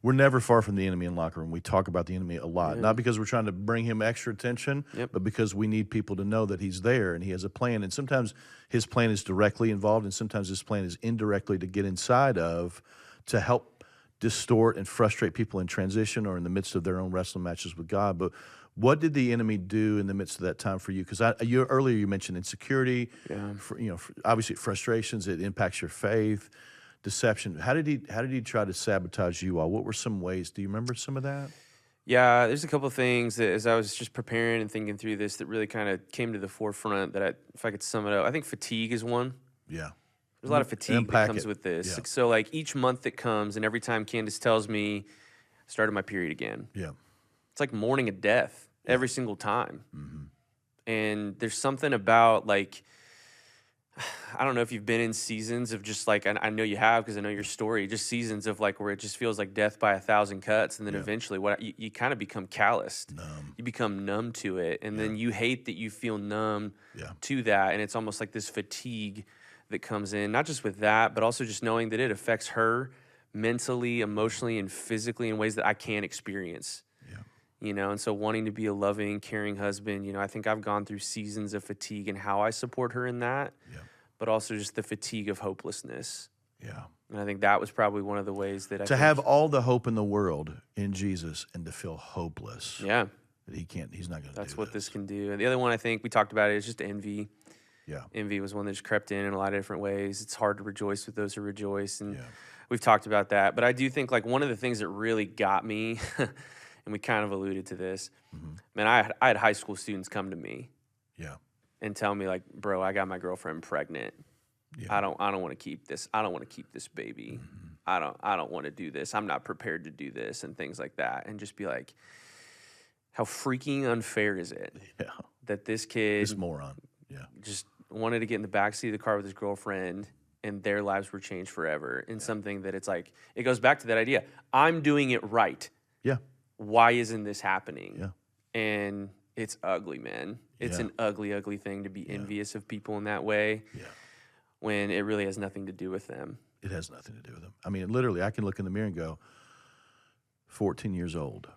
we're never far from the enemy in locker room. We talk about the enemy a lot, not because we're trying to bring him extra attention, but because we need people to know that he's there and he has a plan. And sometimes his plan is directly involved, and sometimes his plan is indirectly to get inside of, to help distort and frustrate people in transition or in the midst of their own wrestling matches with God. But what did the enemy do in the midst of that time for you? Because earlier you mentioned insecurity, obviously frustrations. It impacts your faith. Deception. How did he try to sabotage you all? What were some ways? Do you remember some of that? Yeah, there's a couple of things that as I was just preparing and thinking through this that really kind of came to the forefront that if I could sum it up, I think fatigue is one. Yeah. There's a lot of fatigue that comes with this. Yeah. So like each month that comes and every time Candace tells me I started my period again. Yeah. It's like mourning a death every single time. Mm-hmm. And there's something about like, I don't know if you've been in seasons of just like, and I know you have because I know your story, just seasons of like where it just feels like death by 1,000 cuts. And then eventually you kind of become calloused. Numb. You become numb to it. And then you hate that you feel numb to that. And it's almost like this fatigue that comes in, not just with that, but also just knowing that it affects her mentally, emotionally, and physically in ways that I can't experience. You know, and so wanting to be a loving, caring husband, you know, I think I've gone through seasons of fatigue and how I support her in that, but also just the fatigue of hopelessness. Yeah. And I think that was probably one of the ways that to have all the hope in the world in Jesus and to feel hopeless. Yeah. That he's not going to do That's what this can do. And the other one I think we talked about is just envy. Yeah. Envy was one that just crept in a lot of different ways. It's hard to rejoice with those who rejoice. And we've talked about that. But I do think like one of the things that really got me and we kind of alluded to this. Mm-hmm. Man, I had high school students come to me, and tell me like, "Bro, I got my girlfriend pregnant. Yeah. I don't want to keep this. I don't want to keep this baby. Mm-hmm. I don't want to do this. I'm not prepared to do this," and things like that. And just be like, how freaking unfair is it that this kid, this moron, just wanted to get in the backseat of the car with his girlfriend, and their lives were changed forever in something that it's like it goes back to that idea. I'm doing it right. Yeah. Why isn't this happening? Yeah. And it's ugly, man. It's an ugly, ugly thing to be envious of people in that way when it really has nothing to do with them. It has nothing to do with them. I mean, literally, I can look in the mirror and go, 14 years old.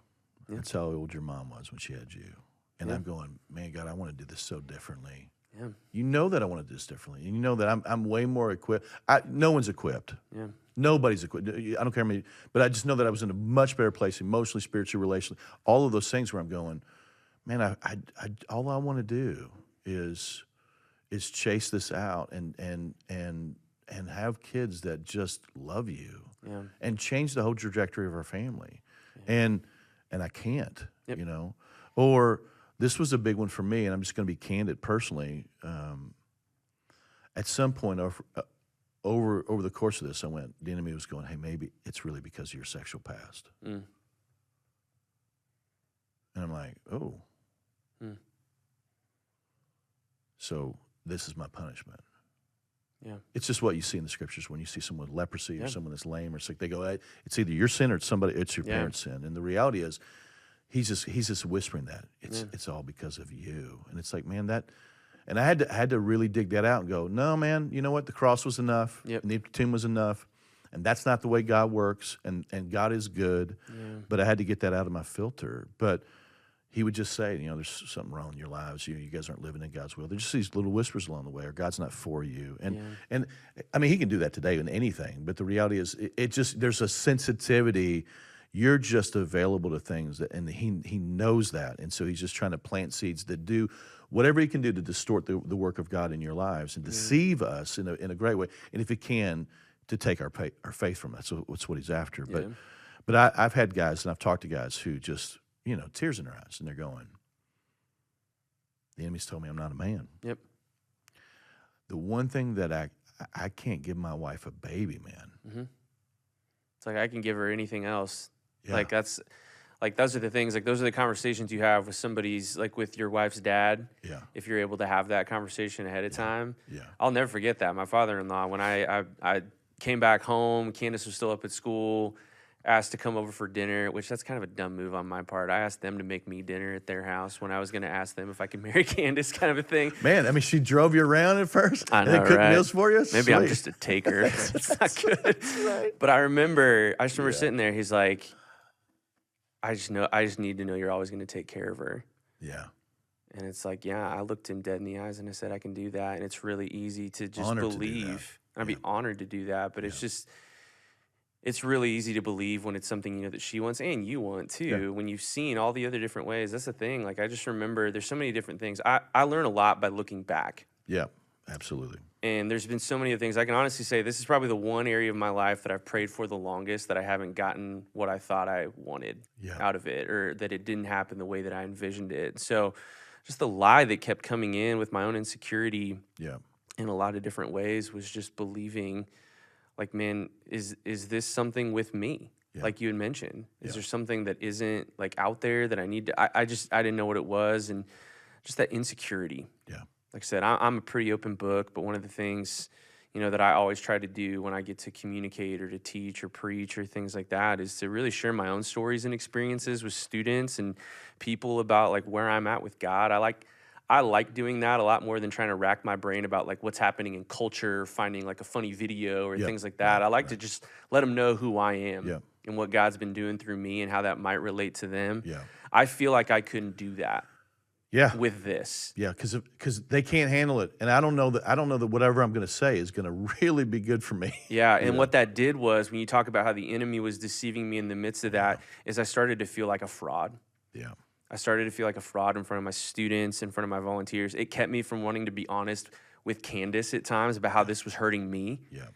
Yeah. That's how old your mom was when she had you. And I'm going, man, God, I want to do this so differently. Yeah. You know that I want to do this differently. And you know that I'm way more equipped. No one's equipped. Yeah. Nobody's equipped. I don't care how many, but I just know that I was in a much better place emotionally, spiritually, relationally, all of those things where I'm going, man, all I want to do is chase this out and have kids that just love you and change the whole trajectory of our family. Yeah. and I can't, Yep. you know. Or this was a big one for me, and I'm just going to be candid personally. At some point over the course of this, the enemy was going, hey, maybe it's really because of your sexual past. Mm. And I'm like, oh. Mm. So this is my punishment. Yeah. It's just what you see in the scriptures when you see someone with leprosy or Yeah. someone that's lame or sick. They go, hey, it's either your sin or it's your Yeah. parents' sin. And the reality is, he's just whispering that it's all because of you. And it's like, man, and I had to really dig that out and go, no, man, you know what? The cross was enough. Yep. And the tomb was enough. And that's not the way God works. And God is good. Yeah. But I had to get that out of my filter. But he would just say, you know, there's something wrong in your lives. You guys aren't living in God's will. There's just these little whispers along the way, or God's not for you. And I mean, he can do that today in anything. But the reality is, there's a sensitivity. You're just available to things, and he knows that. And so he's just trying to plant seeds that do whatever he can do to distort the work of God in your lives and deceive us in a great way. And if he can, to take our faith from that. So that's what he's after. But I've had guys, and I've talked to guys who just, you know, tears in their eyes, and they're going, the enemy's told me I'm not a man. Yep. The one thing that I can't give my wife a baby, man. Mm-hmm. It's like I can give her anything else. Yeah. Like those are the things, like those are the conversations you have with somebody's, like with your wife's dad. Yeah. If you're able to have that conversation ahead of time. Yeah. I'll never forget that. My father-in-law, when I came back home, Candace was still up at school, asked to come over for dinner, which that's kind of a dumb move on my part. I asked them to make me dinner at their house when I was going to ask them if I could marry Candace, kind of a thing. Man, I mean, she drove you around at first I know, and then cooked right? meals for you? Maybe I'm Sweet. just a taker. It's not good. Right. But I remember sitting there. He's like, I just need to know you're always going to take care of her. Yeah. And it's like, yeah, I looked him dead in the eyes and I said, I can do that. And it's really easy to just Honored to do believe. that. And I'd be honored to do that. But it's really easy to believe when it's something, you know, that she wants and you want too. Yeah. When you've seen all the other different ways, that's the thing. Like, I just remember there's so many different things. I learn a lot by looking back. Yeah, absolutely. And there's been so many other things. I can honestly say this is probably the one area of my life that I've prayed for the longest that I haven't gotten what I thought I wanted out of it, or that it didn't happen the way that I envisioned it. So just the lie that kept coming in with my own insecurity in a lot of different ways was just believing, like, man, is this something with me? Yeah. Like you had mentioned, is there something that isn't like out there that I need to, I didn't know what it was. And just that insecurity. Yeah. Like I said, I'm a pretty open book, but one of the things, you know, that I always try to do when I get to communicate or to teach or preach or things like that is to really share my own stories and experiences with students and people about like where I'm at with God. I like doing that a lot more than trying to rack my brain about like what's happening in culture, finding like a funny video or things like that. I like to just let them know who I am and what God's been doing through me and how that might relate to them. Yeah. I feel like I couldn't do that. With this. Yeah, because they can't handle it. And I don't know that whatever I'm going to say is going to really be good for me. Yeah, and what that did was, when you talk about how the enemy was deceiving me in the midst of that, is I started to feel like a fraud. Yeah. I started to feel like a fraud in front of my students, in front of my volunteers. It kept me from wanting to be honest with Candace at times about how this was hurting me. Yeah.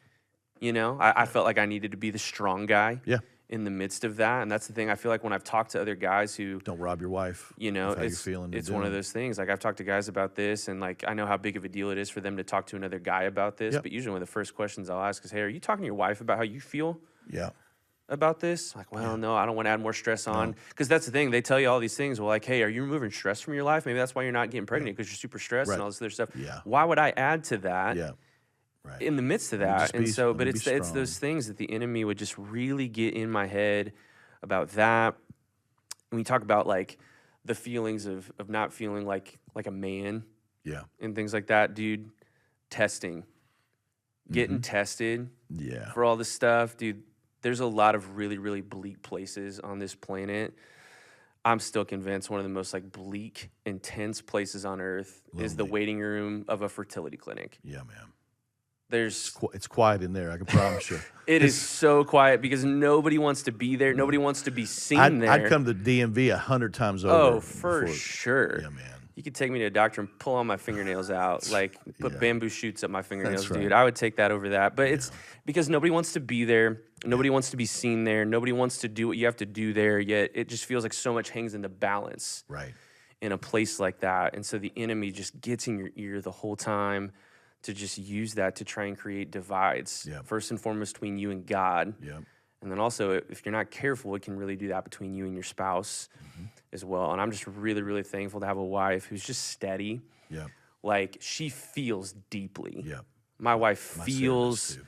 You know, I felt like I needed to be the strong guy. Yeah. In the midst of that. And that's the thing. I feel like when I've talked to other guys who don't rob your wife, you know, it's one of those things. Like, I've talked to guys about this, and like, I know how big of a deal it is for them to talk to another guy about this. But usually one of the first questions I'll ask is, hey, are you talking to your wife about how you feel about this? Like, well, no, I don't want to add more stress on. Because that's the thing. They tell you all these things. Well, like, hey, are you removing stress from your life? Maybe that's why you're not getting pregnant, because you're super stressed and all this other stuff. Yeah. Why would I add to that? Yeah. Right. In the midst of that. And so, but it's those things that the enemy would just really get in my head about that. When we talk about like the feelings of not feeling like a man, and things like that, dude, testing, getting tested, for all this stuff, dude. There's a lot of really, really bleak places on this planet. I'm still convinced one of the most like bleak, intense places on earth is the waiting room of a fertility clinic. Yeah, man. It's quiet in there, I can promise you. It is so quiet because nobody wants to be there. Nobody wants to be seen there. I'd come to DMV 100 times over. Oh, for sure. Yeah, man. You could take me to a doctor and pull all my fingernails out, like put bamboo shoots up my fingernails, right. dude. I would take that over that. But it's because nobody wants to be there. Nobody wants to be seen there. Nobody wants to do what you have to do there. Yet it just feels like so much hangs in the balance in a place like that. And so the enemy just gets in your ear the whole time to just use that to try and create divides. First and foremost between you and God. And then also, if you're not careful, it can really do that between you and your spouse as well. And I'm just really, really thankful to have a wife who's just steady. Like, she feels deeply. My wife feels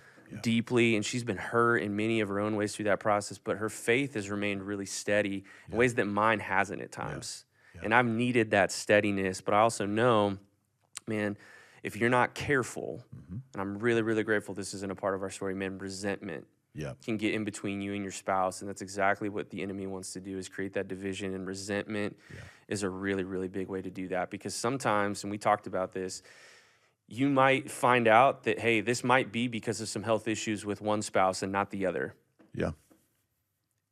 deeply, and she's been hurt in many of her own ways through that process, but her faith has remained really steady in ways that mine hasn't at times. And I've needed that steadiness, but I also know, man, if you're not careful, and I'm really, really grateful this isn't a part of our story, man, resentment can get in between you and your spouse, and that's exactly what the enemy wants to do, is create that division, and resentment is a really, really big way to do that, because sometimes, and we talked about this, you might find out that, hey, this might be because of some health issues with one spouse and not the other.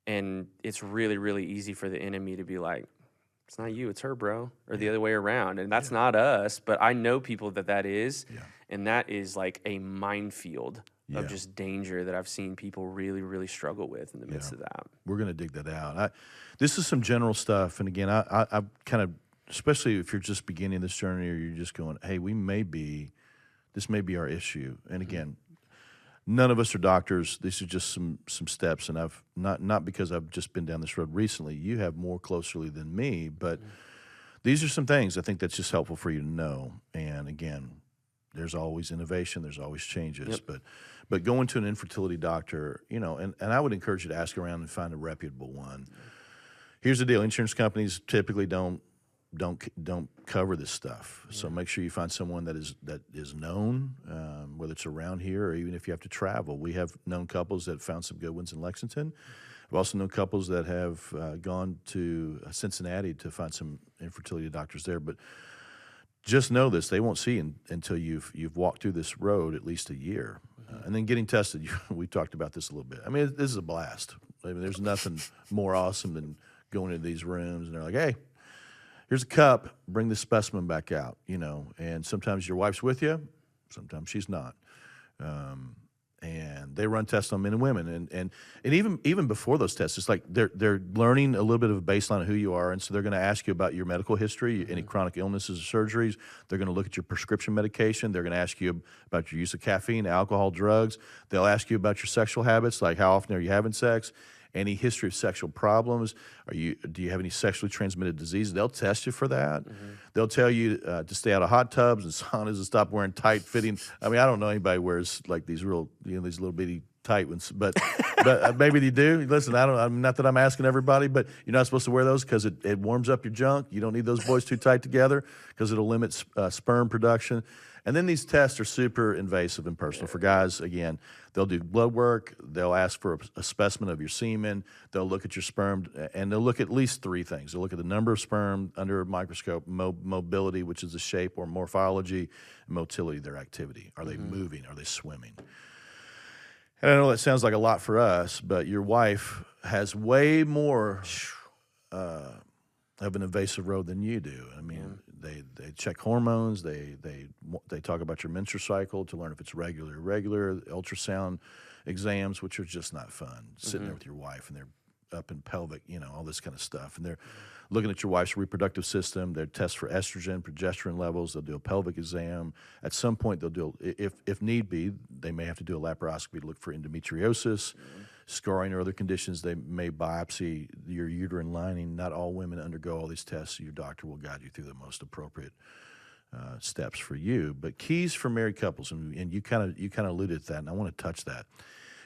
And it's really, really easy for the enemy to be like, it's not you, it's her, bro, or the other way around. And that's not us, but I know people that is, and that is like a minefield of just danger that I've seen people really, really struggle with in the midst of that. We're going to dig that out. This is some general stuff. And again, I kind of, especially if you're just beginning this journey or you're just going, hey, this may be our issue. And again, none of us are doctors. These are just some steps. And I've not because I've just been down this road recently. You have more closely than me, but these are some things I think that's just helpful for you to know. And again, there's always innovation, there's always changes, but going to an infertility doctor, and I would encourage you to ask around and find a reputable one. Here's the deal: insurance companies typically don't cover this stuff, so make sure you find someone that is known, whether it's around here or even if you have to travel. We have known couples that found some good ones in Lexington. I've also known couples that have gone to Cincinnati to find some infertility doctors there, but just know this: they won't see you until you've walked through this road at least a year. And then getting tested, we talked about this a little bit. I mean, this is a blast. I mean, there's nothing more awesome than going into these rooms and they're like, hey, here's a cup, bring this specimen back out, and sometimes your wife's with you, sometimes she's not. And they run tests on men and women. And even before those tests, it's like they're learning a little bit of a baseline of who you are. And so they're going to ask you about your medical history, any chronic illnesses or surgeries. They're going to look at your prescription medication. They're going to ask you about your use of caffeine, alcohol, drugs. They'll ask you about your sexual habits, like how often are you having sex, any history of sexual problems. Do you have any sexually transmitted diseases? They'll test you for that. They'll tell you to stay out of hot tubs and saunas and stop wearing tight fitting. I mean, I don't know anybody wears like these real, these little bitty tight ones, but maybe they do. Listen, I'm not that I'm asking everybody, but you're not supposed to wear those because it warms up your junk. You don't need those boys too tight together because it'll limit sperm production. And then these tests are super invasive and personal. For guys, again, they'll do blood work. They'll ask for a specimen of your semen. They'll look at your sperm, and they'll look at least three things. They'll look at the number of sperm under a microscope, mobility, which is the shape or morphology, and motility, their activity. Are they moving? Are they swimming? And I know that sounds like a lot for us, but your wife has way more of an invasive road than you do. I mean, they check hormones. They talk about your menstrual cycle to learn if it's regular or irregular. Ultrasound exams, which are just not fun. Sitting there with your wife and they're up in pelvic, all this kind of stuff. And they're looking at your wife's reproductive system. They test for estrogen, progesterone levels. They'll do a pelvic exam. At some point, they'll do, if need be, they may have to do a laparoscopy to look for endometriosis, scarring, or other conditions. They may biopsy your uterine lining. Not all women undergo all these tests. So your doctor will guide you through the most appropriate steps for you. But keys for married couples, and you kind of alluded to that, and I want to touch that.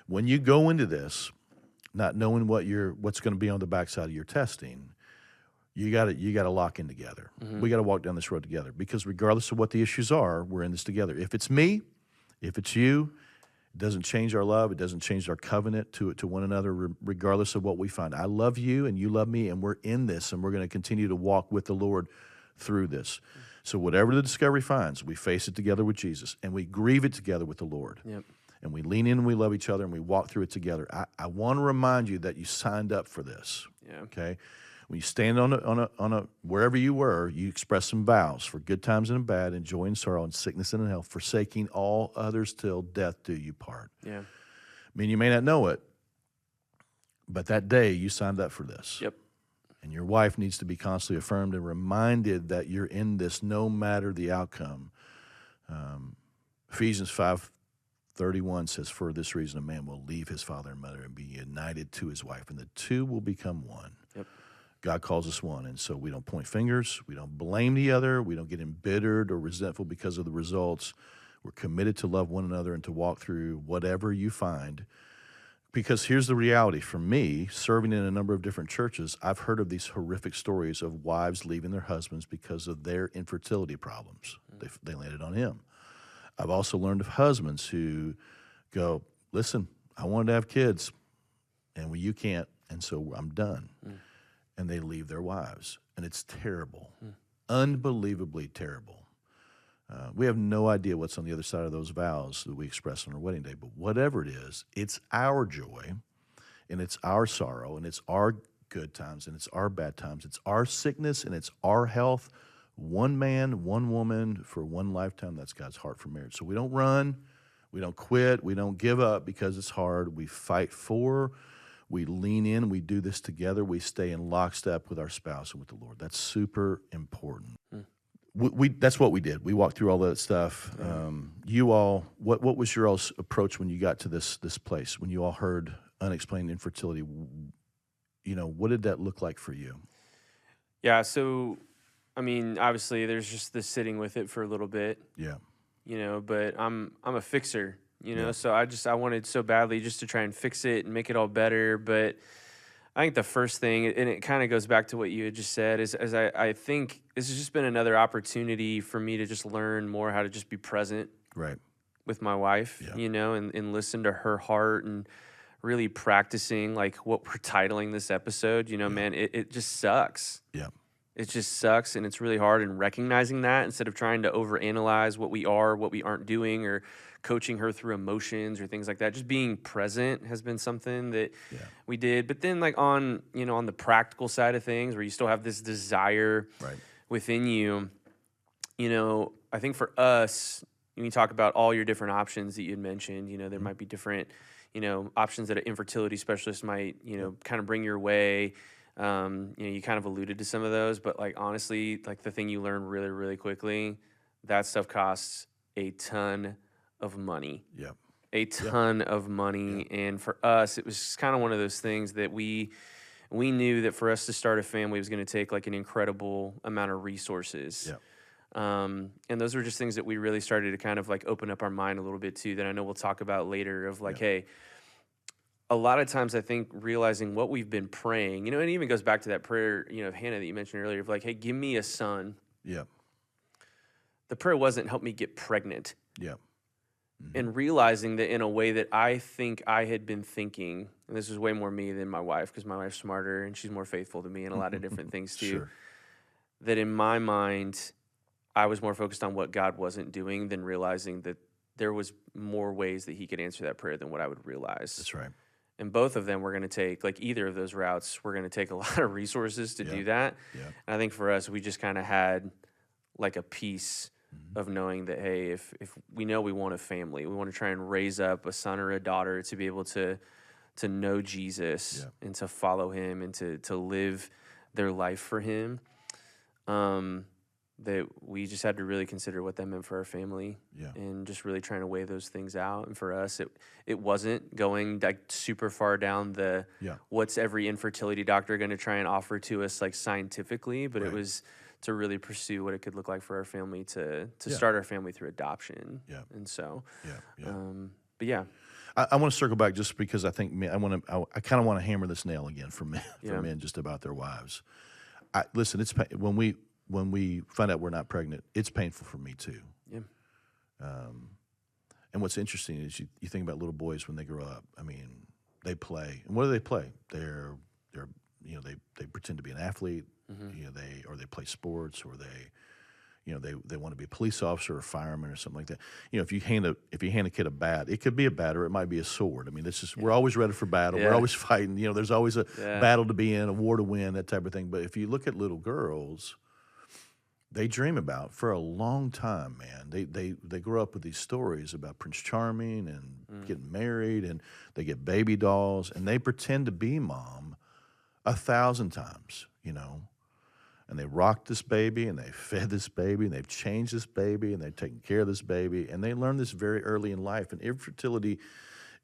When you go into this, not knowing what's going to be on the backside of your testing, you got to lock in together. We got to walk down this road together, because regardless of what the issues are, we're in this together. If it's me, if it's you, it doesn't change our love. It doesn't change our covenant to one another, regardless of what we find. I love you and you love me, and we're in this, and we're going to continue to walk with the Lord through this. So whatever the discovery finds, we face it together with Jesus, and we grieve it together with the Lord. And we lean in and we love each other and we walk through it together. I want to remind you that you signed up for this, okay? When you stand on a wherever you were, you express some vows for good times and bad, and joy and sorrow, and sickness and in health, forsaking all others till death do you part. Yeah. I mean, you may not know it, but that day you signed up for this. Yep. And your wife needs to be constantly affirmed and reminded that you're in this no matter the outcome. Ephesians 5:31 says, for this reason a man will leave his father and mother and be united to his wife, and the two will become one. Yep. God calls us one, and so we don't point fingers, we don't blame the other, we don't get embittered or resentful because of the results. We're committed to love one another and to walk through whatever you find. Because here's the reality. For me, serving in a number of different churches, I've heard of these horrific stories of wives leaving their husbands because of their infertility problems. They landed on him. I've also learned of husbands who go, listen, I wanted to have kids, and well, you can't, and so I'm done. And they leave their wives, and it's terrible, unbelievably terrible. We have no idea what's on the other side of those vows that we express on our wedding day, but whatever it is, it's our joy, and it's our sorrow, and it's our good times, and it's our bad times. It's our sickness, and it's our health. One man, one woman for one lifetime. That's God's heart for marriage. So we don't run, we don't quit, we don't give up because it's hard. We fight for, we lean in, we do this together. We stay in lockstep with our spouse and with the Lord. That's super important. That's what we did. We walked through all that stuff. You all, what was your all's approach when you got to this place? When you all heard unexplained infertility, what did that look like for you? Yeah. So, I mean, obviously, there's just the sitting with it for a little bit. Yeah. But I'm a fixer. Yeah. So I wanted so badly just to try and fix it and make it all better, but I think the first thing, and it kind of goes back to what you had just said, is I think this has just been another opportunity for me to just learn more how to just be present Right. with my wife, and listen to her heart, and really practicing like what we're titling this episode. Man, it just sucks. Yeah. It just sucks, and it's really hard. And recognizing that instead of trying to overanalyze what we are, what we aren't doing, or coaching her through emotions or things like that, just being present has been something that we did. But then, like on the practical side of things, where you still have this desire within you, I think for us, when you talk about all your different options that you had mentioned, there might be different, options that an infertility specialist might, kind of bring your way. You kind of alluded to some of those, but like honestly, like the thing you learn really, really quickly, that stuff costs a ton of money. Yep. A ton of money. Yep. And for us, it was just kind of one of those things that we knew that for us to start a family was going to take like an incredible amount of resources. Yep. And those were just things that we really started to kind of like open up our mind a little bit too, that I know we'll talk about later of like, hey, a lot of times I think realizing what we've been praying, and it even goes back to that prayer, of Hannah that you mentioned earlier of like, hey, give me a son. Yeah. The prayer wasn't help me get pregnant. Yeah. Mm-hmm. And realizing that in a way that I think I had been thinking, and this is way more me than my wife, because my wife's smarter and she's more faithful to me in a lot of different things too, Sure. that in my mind, I was more focused on what God wasn't doing than realizing that there was more ways that he could answer that prayer than what I would realize. That's right. And both of them were going to take, like either of those routes, we're going to take a lot of resources to do that. Yeah. And I think for us, we just kind of had like a piece of knowing that, hey, if we know we want a family, we want to try and raise up a son or a daughter to be able to know Jesus and to follow him and to live their life for him, that we just had to really consider what that meant for our family and just really trying to weigh those things out. And for us, it wasn't going like super far down the what's every infertility doctor going to try and offer to us like scientifically, but it was to really pursue what it could look like for our family to start our family through adoption. Yeah. And so, but yeah. I want to circle back just because I think I kind of want to hammer this nail again for men just about their wives. Listen, it's when we find out we're not pregnant, it's painful for me too. Yeah. And what's interesting is you think about little boys when they grow up. I mean, they play, and what do they play? They're they pretend to be an athlete. Mm-hmm. They play sports, or they they want to be a police officer or a fireman or something like that. If you hand a kid a bat, it could be a bat or it might be a sword. I mean, we're always ready for battle. Yeah. We're always fighting. There's always a Yeah. battle to be in, a war to win, that type of thing. But if you look at little girls, they dream about for a long time, man. They grow up with these stories about Prince Charming and getting married, and they get baby dolls, and they pretend to be mom 1,000 times, And they rocked this baby, and they fed this baby, and they've changed this baby, and they've taken care of this baby, and they learn this very early in life. And infertility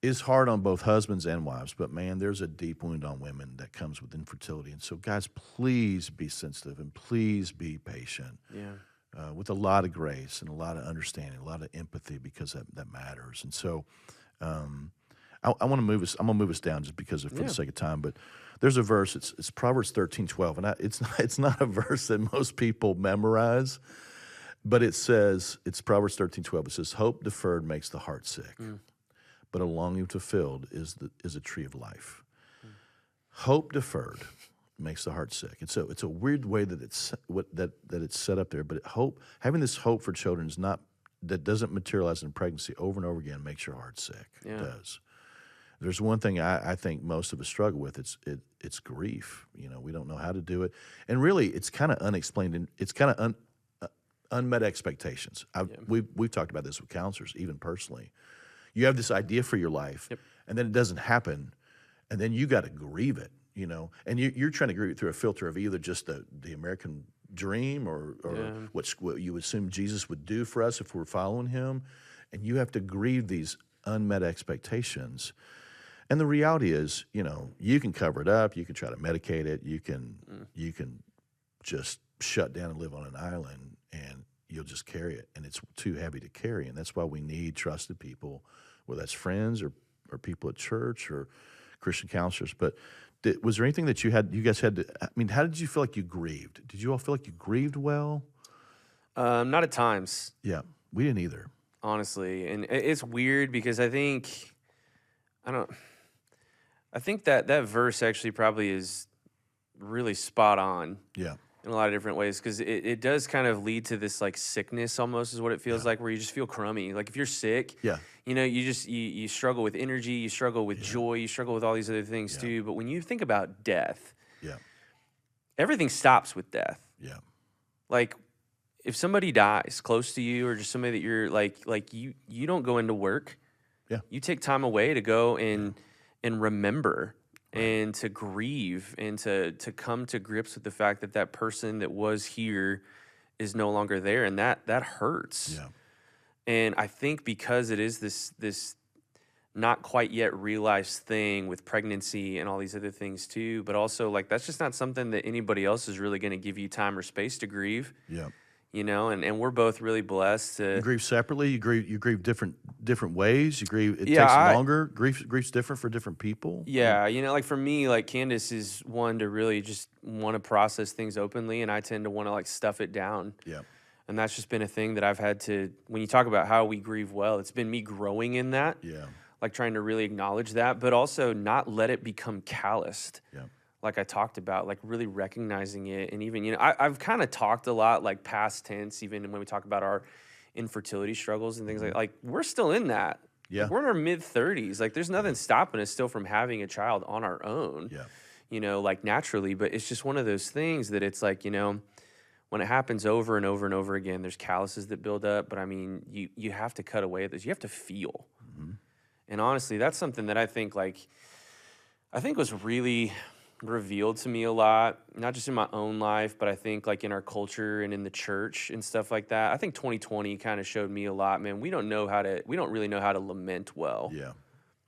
is hard on both husbands and wives, but man, there's a deep wound on women that comes with infertility. And so, guys, please be sensitive and please be patient. Yeah. With a lot of grace and a lot of understanding, a lot of empathy, because that matters. And so, I want to move us. I'm gonna move us down just because for the sake of time. But there's a verse. It's Proverbs 13:12, and it's not a verse that most people memorize, but it says it's Proverbs 13:12. It says, "Hope deferred makes the heart sick, but a longing fulfilled is a tree of life." Hope deferred makes the heart sick. And so it's a weird way that it's set up there. But having this hope for children that doesn't materialize in pregnancy over and over again makes your heart sick. Yeah. It does. There's one thing I think most of us struggle with. It's grief. We don't know how to do it, and really, it's kind of unexplained. And it's kind of unmet expectations. We've talked about this with counselors, even personally. You have this idea for your life, and then it doesn't happen, and then you got to grieve it. And you're trying to grieve it through a filter of either just the American dream or what you assume Jesus would do for us if we're following him, and you have to grieve these unmet expectations. And the reality is, you can cover it up, you can try to medicate it, you can just shut down and live on an island, and you'll just carry it, and it's too heavy to carry. And that's why we need trusted people, whether that's friends or people at church or Christian counselors. But was there anything that you guys had to? I mean, how did you feel like you grieved? Did you all feel like you grieved well? Not at times. Yeah, we didn't either. Honestly, and it's weird because I think that verse actually probably is really spot on. Yeah. In a lot of different ways, because it does kind of lead to this like sickness almost is what it feels like, where you just feel crummy. Like if you're sick, you struggle with energy, you struggle with joy, you struggle with all these other things too. But when you think about death, everything stops with death. Yeah. Like if somebody dies close to you, or just somebody that you're like you don't go into work. Yeah. You take time away to go and remember. And to grieve and to come to grips with the fact that person that was here is no longer there, and that hurts. Yeah. And I think because it is this not quite yet realized thing with pregnancy and all these other things too, but also like that's just not something that anybody else is really going to give you time or space to grieve. Yeah. And we're both really blessed to. You grieve separately. You grieve different ways. You grieve. It takes longer. Grief's different for different people. Yeah, like for me, like Candace is one to really just want to process things openly, and I tend to want to like stuff it down. Yeah. And that's just been a thing that I've had to. When you talk about how we grieve well, it's been me growing in that. Yeah. Like trying to really acknowledge that, but also not let it become calloused. Yeah. Like I talked about, like really recognizing it. And even, I've kind of talked a lot, like past tense, even when we talk about our infertility struggles and things like we're still in that. Yeah. Like, we're in our mid-30s. Like there's nothing stopping us still from having a child on our own, like naturally. But it's just one of those things that it's like, when it happens over and over and over again, there's calluses that build up. But I mean, you have to cut away at this. You have to feel. Mm-hmm. And honestly, that's something that I think was really revealed to me a lot, not just in my own life, but I think like in our culture and in the church and stuff like that. I think 2020 kind of showed me a lot, man. We don't really know how to lament well. Yeah,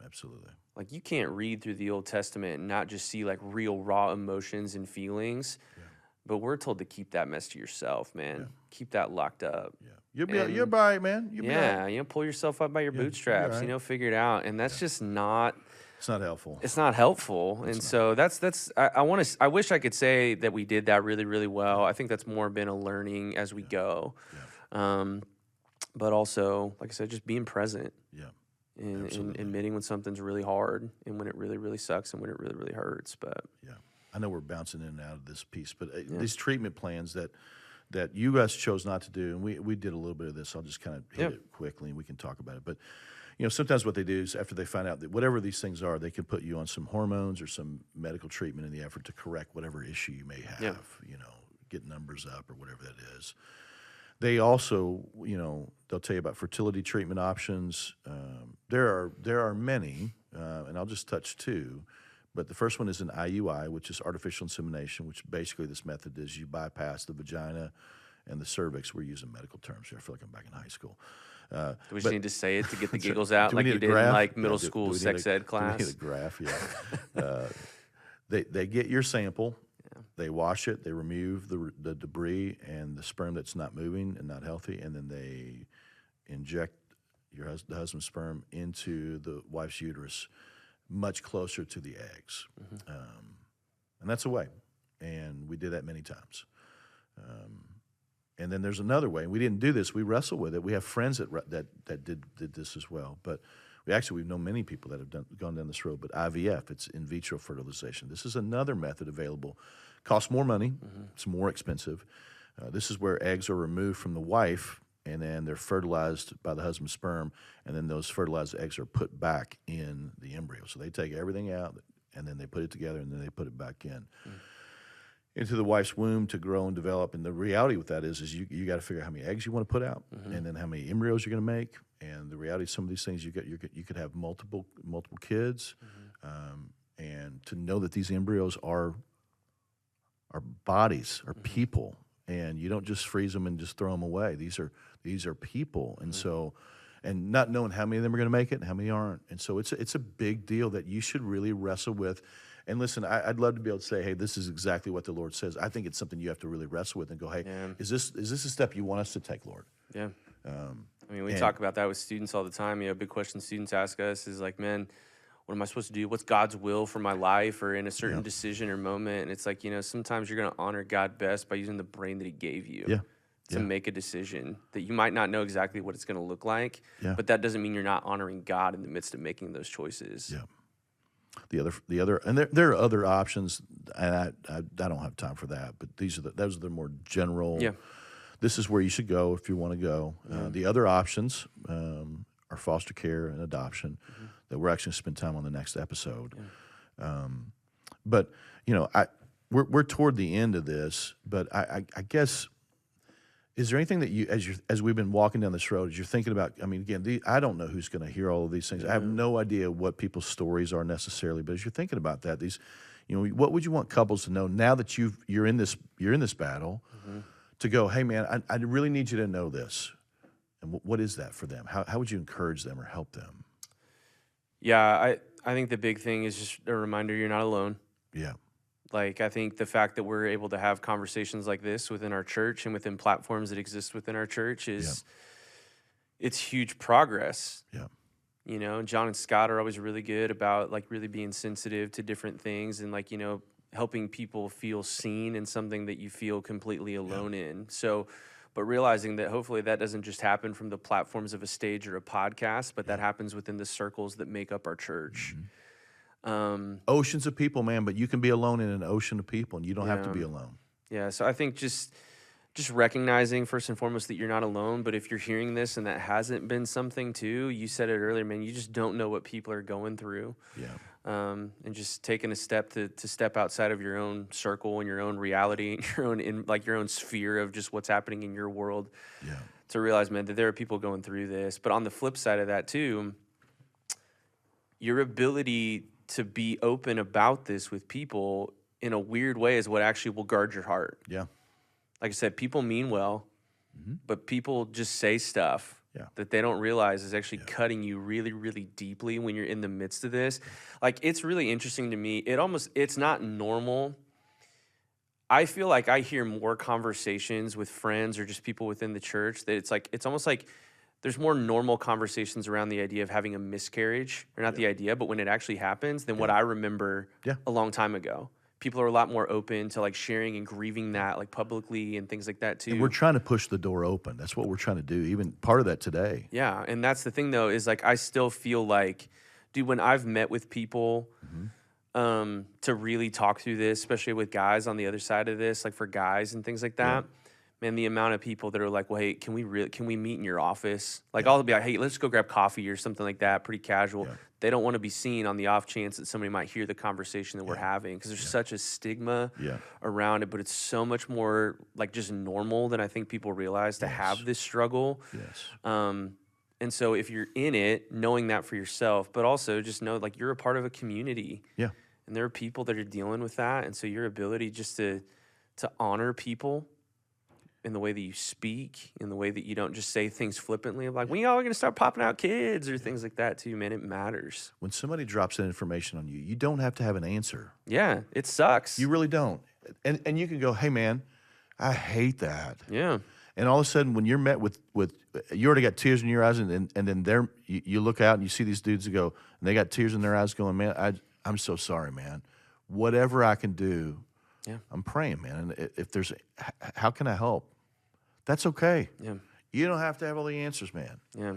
absolutely. Like you can't read through the Old Testament and not just see like real raw emotions and feelings. Yeah. But we're told to keep that mess to yourself, man. Yeah. Keep that locked up. Yeah. You'll be all right, man. You'll be all right. Pull yourself up by your bootstraps, right. Figure it out. And that's just not. It's not helpful. It's not helpful. And so that's I wish I could say that we did that really, really well. I think that's more been a learning as we go. Yeah. But also, like I said, just being present. Yeah. And admitting when something's really hard and when it really, really sucks and when it really, really hurts. But yeah. I know we're bouncing in and out of this piece, but these treatment plans that that you guys chose not to do, and we did a little bit of this. I'll just kind of hit it quickly, and we can talk about it. But sometimes what they do is after they find out that whatever these things are, they can put you on some hormones or some medical treatment in the effort to correct whatever issue you may have. Get numbers up or whatever that is. They also, they'll tell you about fertility treatment options. There are many, and I'll just touch two. But the first one is an IUI, which is artificial insemination, which basically this method is you bypass the vagina and the cervix. We're using medical terms here. I feel like I'm back in high school. Do we just need to say it to get the giggles out, like you did in like middle school sex ed class? Do we need a graph? Yeah. They get your sample. They wash it. They remove the debris and the sperm that's not moving and not healthy, and then they inject the husband's sperm into the wife's uterus, much closer to the eggs, and that's a way. And we did that many times. And then there's another way. We didn't do this. We wrestle with it. We have friends that did this as well. But we've known many people that have gone down this road. But IVF, it's in vitro fertilization. This is another method available. Costs more money. It's more expensive. This is where eggs are removed from the wife, and then they're fertilized by the husband's sperm, and then those fertilized eggs are put back in the embryo. So they take everything out, and then they put it together, and then they put it back in. Into the wife's womb to grow and develop. And the reality with that is you got to figure out how many eggs you want to put out, and then how many embryos you're going to make. And the reality is some of these things you could have multiple kids, and to know that these embryos are bodies, are people, and you don't just freeze them and just throw them away. These are people, and so. And not knowing how many of them are going to make it and how many aren't. And so it's a big deal that you should really wrestle with. And listen, I'd love to be able to say, hey, this is exactly what the Lord says. I think it's something you have to really wrestle with and go, hey, is this a step you want us to take, Lord? Yeah. We talk about that with students all the time. Big question students ask us is like, man, what am I supposed to do? What's God's will for my life or in a certain decision or moment? And it's like, sometimes you're going to honor God best by using the brain that he gave you. To make a decision that you might not know exactly what it's going to look like, but that doesn't mean you're not honoring God in the midst of making those choices. Yeah. The other, and there are other options, and I don't have time for that. But those are the more general. Yeah. This is where you should go if you want to go. The other options are foster care and adoption that we're actually going to spend time on the next episode. But we're toward the end of this, but I guess. Is there anything that you, as we've been walking down this road, as you're thinking about? Again, I don't know who's going to hear all of these things. I have no idea what people's stories are necessarily. But as you're thinking about that, what would you want couples to know now that you're in this battle, to go, hey man, I really need you to know this, and what is that for them? How would you encourage them or help them? Yeah, I think the big thing is just a reminder you're not alone. Yeah. Like, I think the fact that we're able to have conversations like this within our church and within platforms that exist within our church it's huge progress. Yeah. John and Scott are always really good about like really being sensitive to different things and like, helping people feel seen in something that you feel completely alone in. So, but realizing that hopefully that doesn't just happen from the platforms of a stage or a podcast, but that happens within the circles that make up our church. Oceans of people, man, but you can be alone in an ocean of people, and you don't have to be alone. Yeah, so I think just recognizing first and foremost that you're not alone, but if you're hearing this and that hasn't been something too, you said it earlier, man, you just don't know what people are going through. Yeah. And just taking a step to step outside of your own circle and your own reality, your own sphere of just what's happening in your world. Yeah. To realize, man, that there are people going through this. But on the flip side of that too, your ability to be open about this with people in a weird way is what actually will guard your heart. Yeah. Like I said, people mean well, but people just say stuff that they don't realize is actually cutting you really, really deeply when you're in the midst of this. Like, it's really interesting to me. It's not normal. I feel like I hear more conversations with friends or just people within the church that it's almost like there's more normal conversations around the idea of having a miscarriage, or not the idea, but when it actually happens, than what I remember a long time ago. People are a lot more open to like sharing and grieving that like publicly and things like that too. And we're trying to push the door open. That's what we're trying to do. Even part of that today. Yeah, and that's the thing though, is like I still feel like, dude, when I've met with people to really talk through this, especially with guys on the other side of this, like for guys and things like that, man, the amount of people that are like, well, hey, can we meet in your office? Like, I'll be like, hey, let's go grab coffee or something like that, pretty casual. Yeah. They don't want to be seen on the off chance that somebody might hear the conversation that we're Yeah. having, because there's such a stigma Yeah. around it, but it's so much more like just normal than I think people realize to have this struggle. Yes. And so if you're in it, knowing that for yourself, but also just know like you're a part of a community. Yeah. And there are people that are dealing with that. And so your ability just to honor people in the way that you speak, in the way that you don't just say things flippantly, like, when y'all are going to start popping out kids or things like that too, man, it matters. When somebody drops that information on you, you don't have to have an answer. Yeah, it sucks. You really don't. And you can go, hey, man, I hate that. Yeah. And all of a sudden, when you're met with you already got tears in your eyes, and then you look out and you see these dudes that go, and they got tears in their eyes going, man, I'm so sorry, man. Whatever I can do, I'm praying, man. And if there's, how can I help? That's okay. Yeah. You don't have to have all the answers, man. Yeah.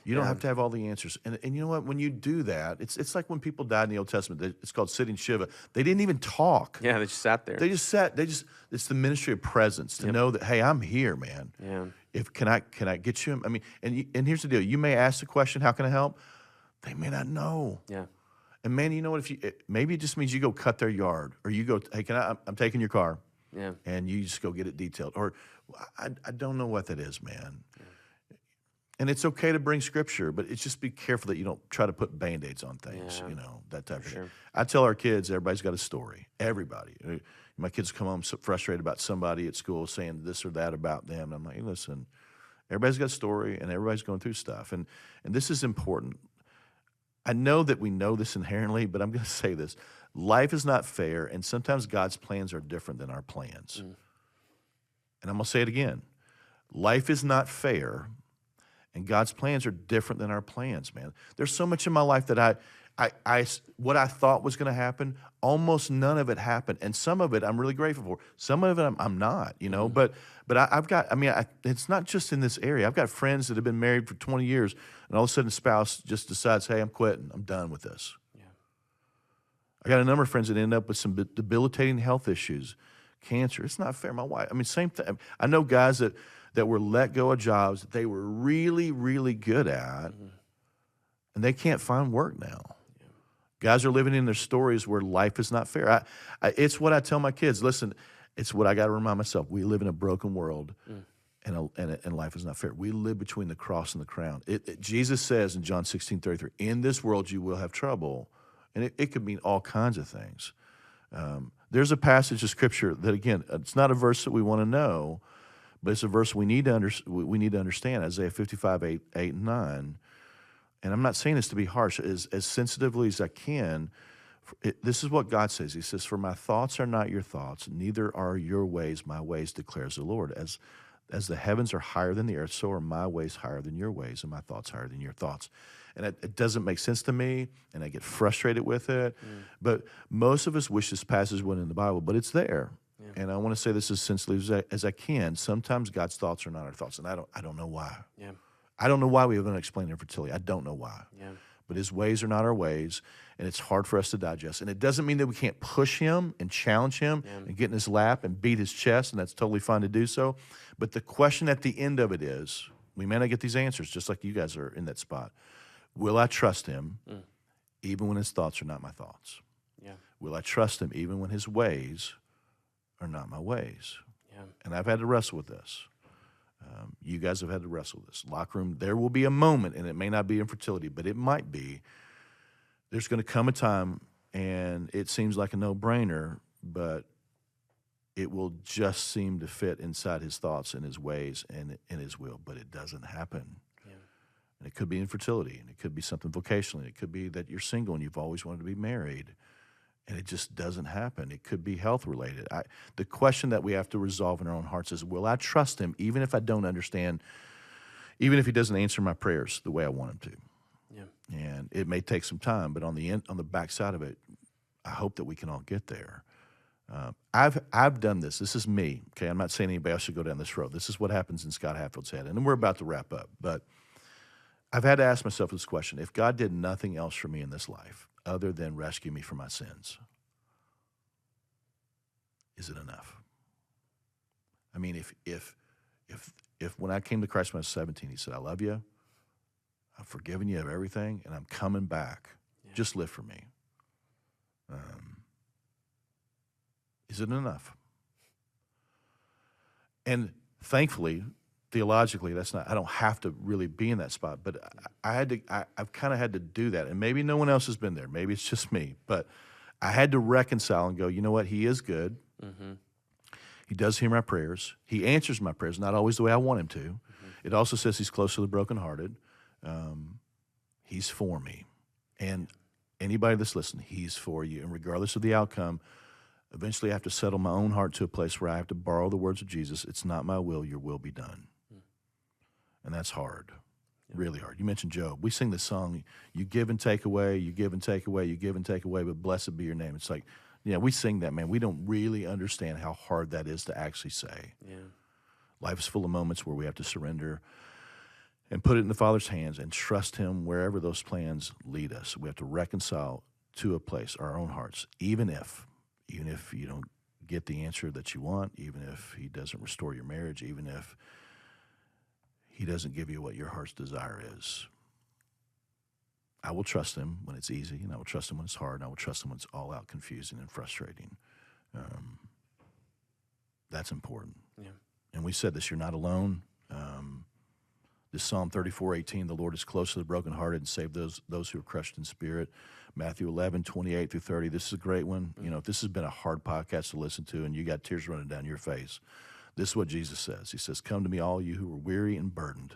You don't have to have all the answers. And you know what? When you do that, it's like when people died in the Old Testament. It's called sitting Shiva. They didn't even talk. Yeah, they just sat there. They just sat. It's the ministry of presence to know that, hey, I'm here, man. Yeah. Can I get you? I mean, and here's the deal. You may ask the question, how can I help? They may not know. Yeah. And man, you know what? Maybe it just means you go cut their yard, or you go, hey, I'm taking your car. Yeah. And you just go get it detailed. Or I don't know what that is, man. And it's okay to bring scripture, but it's just be careful that you don't try to put Band-Aids on things, that type of thing. I tell our kids, everybody's got a story. Everybody. My kids come home so frustrated about somebody at school saying this or that about them. And I'm like, hey, listen, everybody's got a story, and everybody's going through stuff. And this is important. I know that we know this inherently, but I'm going to say this. Life is not fair, and sometimes God's plans are different than our plans. And I'm going to say it again. Life is not fair, and God's plans are different than our plans, man. There's so much in my life that what I thought was going to happen, almost none of it happened. And some of it I'm really grateful for. Some of it I'm not, But I've got, it's not just in this area. I've got friends that have been married for 20 years, and all of a sudden the spouse just decides, hey, I'm quitting. I'm done with this. Yeah. I got a number of friends that end up with some debilitating health issues, cancer. It's not fair. My wife, same thing. I know guys that were let go of jobs that they were really, really good at, and they can't find work now. Yeah. Guys are living in their stories where life is not fair. It's what I tell my kids. Listen, it's what I got to remind myself. We live in a broken world, and life is not fair. We live between the cross and the crown. Jesus says in John 16:33, in this world you will have trouble, and it could mean all kinds of things. There's a passage of Scripture that, again, it's not a verse that we want to know, but it's a verse we need to understand, Isaiah 55, 8 and 9. And I'm not saying this to be harsh, as sensitively as I can. This is what God says. He says, for my thoughts are not your thoughts, neither are your ways my ways, declares the Lord. As the heavens are higher than the earth, so are my ways higher than your ways, and my thoughts higher than your thoughts. And it doesn't make sense to me, and I get frustrated with it. But most of us wish this passage wasn't in the Bible, but it's there. Yeah. And I want to say this as sensitively as I can. Sometimes God's thoughts are not our thoughts, and I don't know why. Yeah. I don't know why we have unexplained infertility. I don't know why. Yeah. But his ways are not our ways, and it's hard for us to digest. And it doesn't mean that we can't push him and challenge him and get in his lap and beat his chest, and that's totally fine to do so. But the question at the end of it is, we may not get these answers, just like you guys are in that spot. Will I trust him even when his thoughts are not my thoughts? Yeah. Will I trust him even when his ways are not my ways? Yeah. And I've had to wrestle with this. You guys have had to wrestle with this. Locker room, there will be a moment, and it may not be infertility, but it might be. There's going to come a time, and it seems like a no-brainer, but it will just seem to fit inside his thoughts and his ways and in his will, but it doesn't happen. Yeah. And it could be infertility, and it could be something vocationally. It could be that you're single and you've always wanted to be married, and it just doesn't happen. It could be health-related. The question that we have to resolve in our own hearts is, will I trust him even if I don't understand, even if he doesn't answer my prayers the way I want him to? Yeah. And it may take some time, but on the backside of it, I hope that we can all get there. I've done this. This is me. Okay, I'm not saying anybody else should go down this road. This is what happens in Scott Hatfield's head, and we're about to wrap up. But I've had to ask myself this question: if God did nothing else for me in this life other than rescue me from my sins, is it enough? I mean, if when I came to Christ when I was 17, he said, I love you, I've forgiven you of everything, and I'm coming back. Yeah. Just live for me. Is it enough? And thankfully, theologically, that's not. I don't have to really be in that spot, but I've kind of had to do that, and maybe no one else has been there. Maybe it's just me, but I had to reconcile and go, you know what? He is good. Mm-hmm. He does hear my prayers. He answers my prayers, not always the way I want him to. Mm-hmm. It also says he's close to the brokenhearted. He's for me. And anybody that's listening, he's for you. And regardless of the outcome, eventually I have to settle my own heart to a place where I have to borrow the words of Jesus. It's not my will, your will be done. And that's hard, really hard. You mentioned Job. We sing this song, you give and take away, you give and take away, you give and take away, but blessed be your name. It's like, yeah, we sing that, man. We don't really understand how hard that is to actually say. Yeah. Life is full of moments where we have to surrender and put it in the Father's hands and trust him wherever those plans lead us. We have to reconcile to a place, our own hearts, even if you don't get the answer that you want, even if he doesn't restore your marriage, even if he doesn't give you what your heart's desire is. I will trust him when it's easy, and I will trust him when it's hard, and I will trust him when it's all out confusing and frustrating. That's important. Yeah. And we said this, you're not alone. This Psalm 34:18, the Lord is close to the brokenhearted and save those who are crushed in spirit. Matthew 11:28-30. This is a great one. Mm-hmm. You know, if this has been a hard podcast to listen to and you got tears running down your face, this is what Jesus says. He says, come to me, all you who are weary and burdened,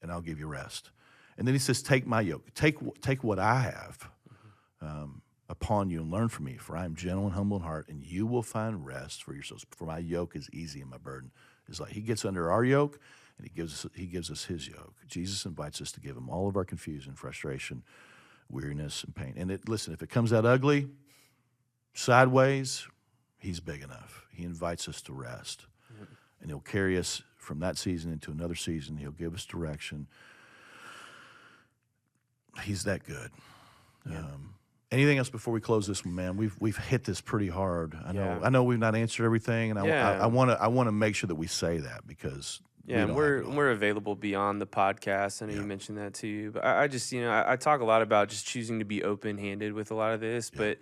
and I'll give you rest. And then he says, take my yoke. Take what I have upon you and learn from me, for I am gentle and humble in heart, and you will find rest for your souls. For my yoke is easy and my burden is light. He gets under our yoke, and he gives us his yoke. Jesus invites us to give him all of our confusion, frustration, weariness, and pain. And listen, if it comes out ugly, sideways, he's big enough. He invites us to rest. Mm-hmm. And he'll carry us from that season into another season. He'll give us direction. He's that good. Yeah. Anything else before we close this one, man? We've hit this pretty hard. I know we've not answered everything, and I want to make sure that we say that because we're available beyond the podcast. I know you mentioned that too, but I just I talk a lot about just choosing to be open-handed with a lot of this, but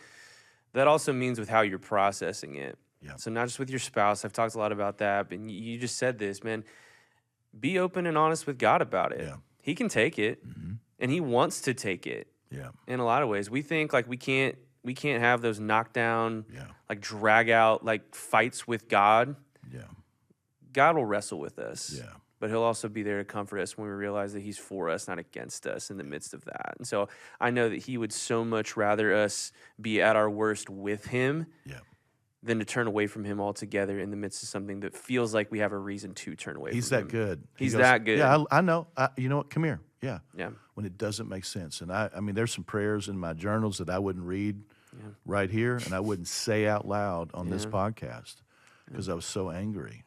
that also means with how you're processing it. Yeah. So not just with your spouse. I've talked a lot about that, but you just said this, man. Be open and honest with God about it. Yeah. He can take it, and he wants to take it. Yeah. In a lot of ways, we think like we can't have those knockdown, like drag out like fights with God. Yeah. God will wrestle with us. Yeah. But he'll also be there to comfort us when we realize that he's for us, not against us in the midst of that. And so I know that he would so much rather us be at our worst with him than to turn away from him altogether in the midst of something that feels like we have a reason to turn away from him. He's that good. He's that good. Yeah, I know. You know what? Come here. Yeah. Yeah. When it doesn't make sense. And I mean, there's some prayers in my journals that I wouldn't read right here, and I wouldn't say out loud on this podcast because I was so angry.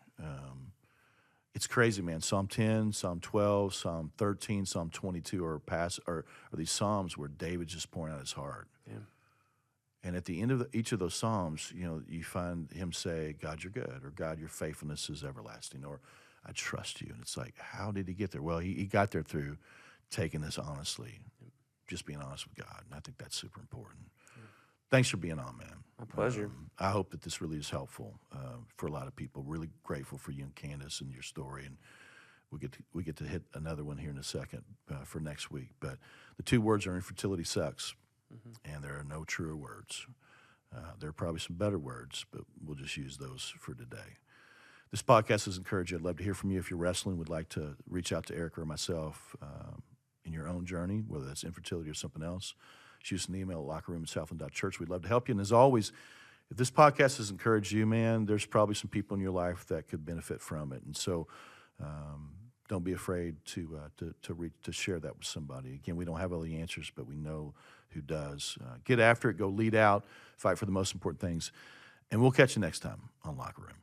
It's crazy, man. Psalm 10, Psalm 12, Psalm 13, Psalm 22 are these psalms where David's just pouring out his heart. Yeah. And at the end of each of those psalms, you find him say, God, you're good, or God, your faithfulness is everlasting, or I trust you. And it's like, how did he get there? Well, he got there through taking this honestly, just being honest with God. And I think that's super important. Yeah. Thanks for being on, man. My pleasure. I hope that this really is helpful for a lot of people. Really grateful for you and Candace and your story. And we get to hit another one here in a second for next week. But the two words are Infertility Sucks. And there are no truer words. There are probably some better words, but we'll just use those for today. This podcast is encouraging. I'd love to hear from you. If you're wrestling, would like to reach out to Erica or myself in your own journey, whether that's infertility or something else, shoot us an email at lockerroom@southland.church. We'd love to help you. And as always, if this podcast has encouraged you, man, there's probably some people in your life that could benefit from it. And so don't be afraid to share that with somebody. Again, we don't have all the answers, but we know who does. Get after it. Go lead out. Fight for the most important things. And we'll catch you next time on Locker Room.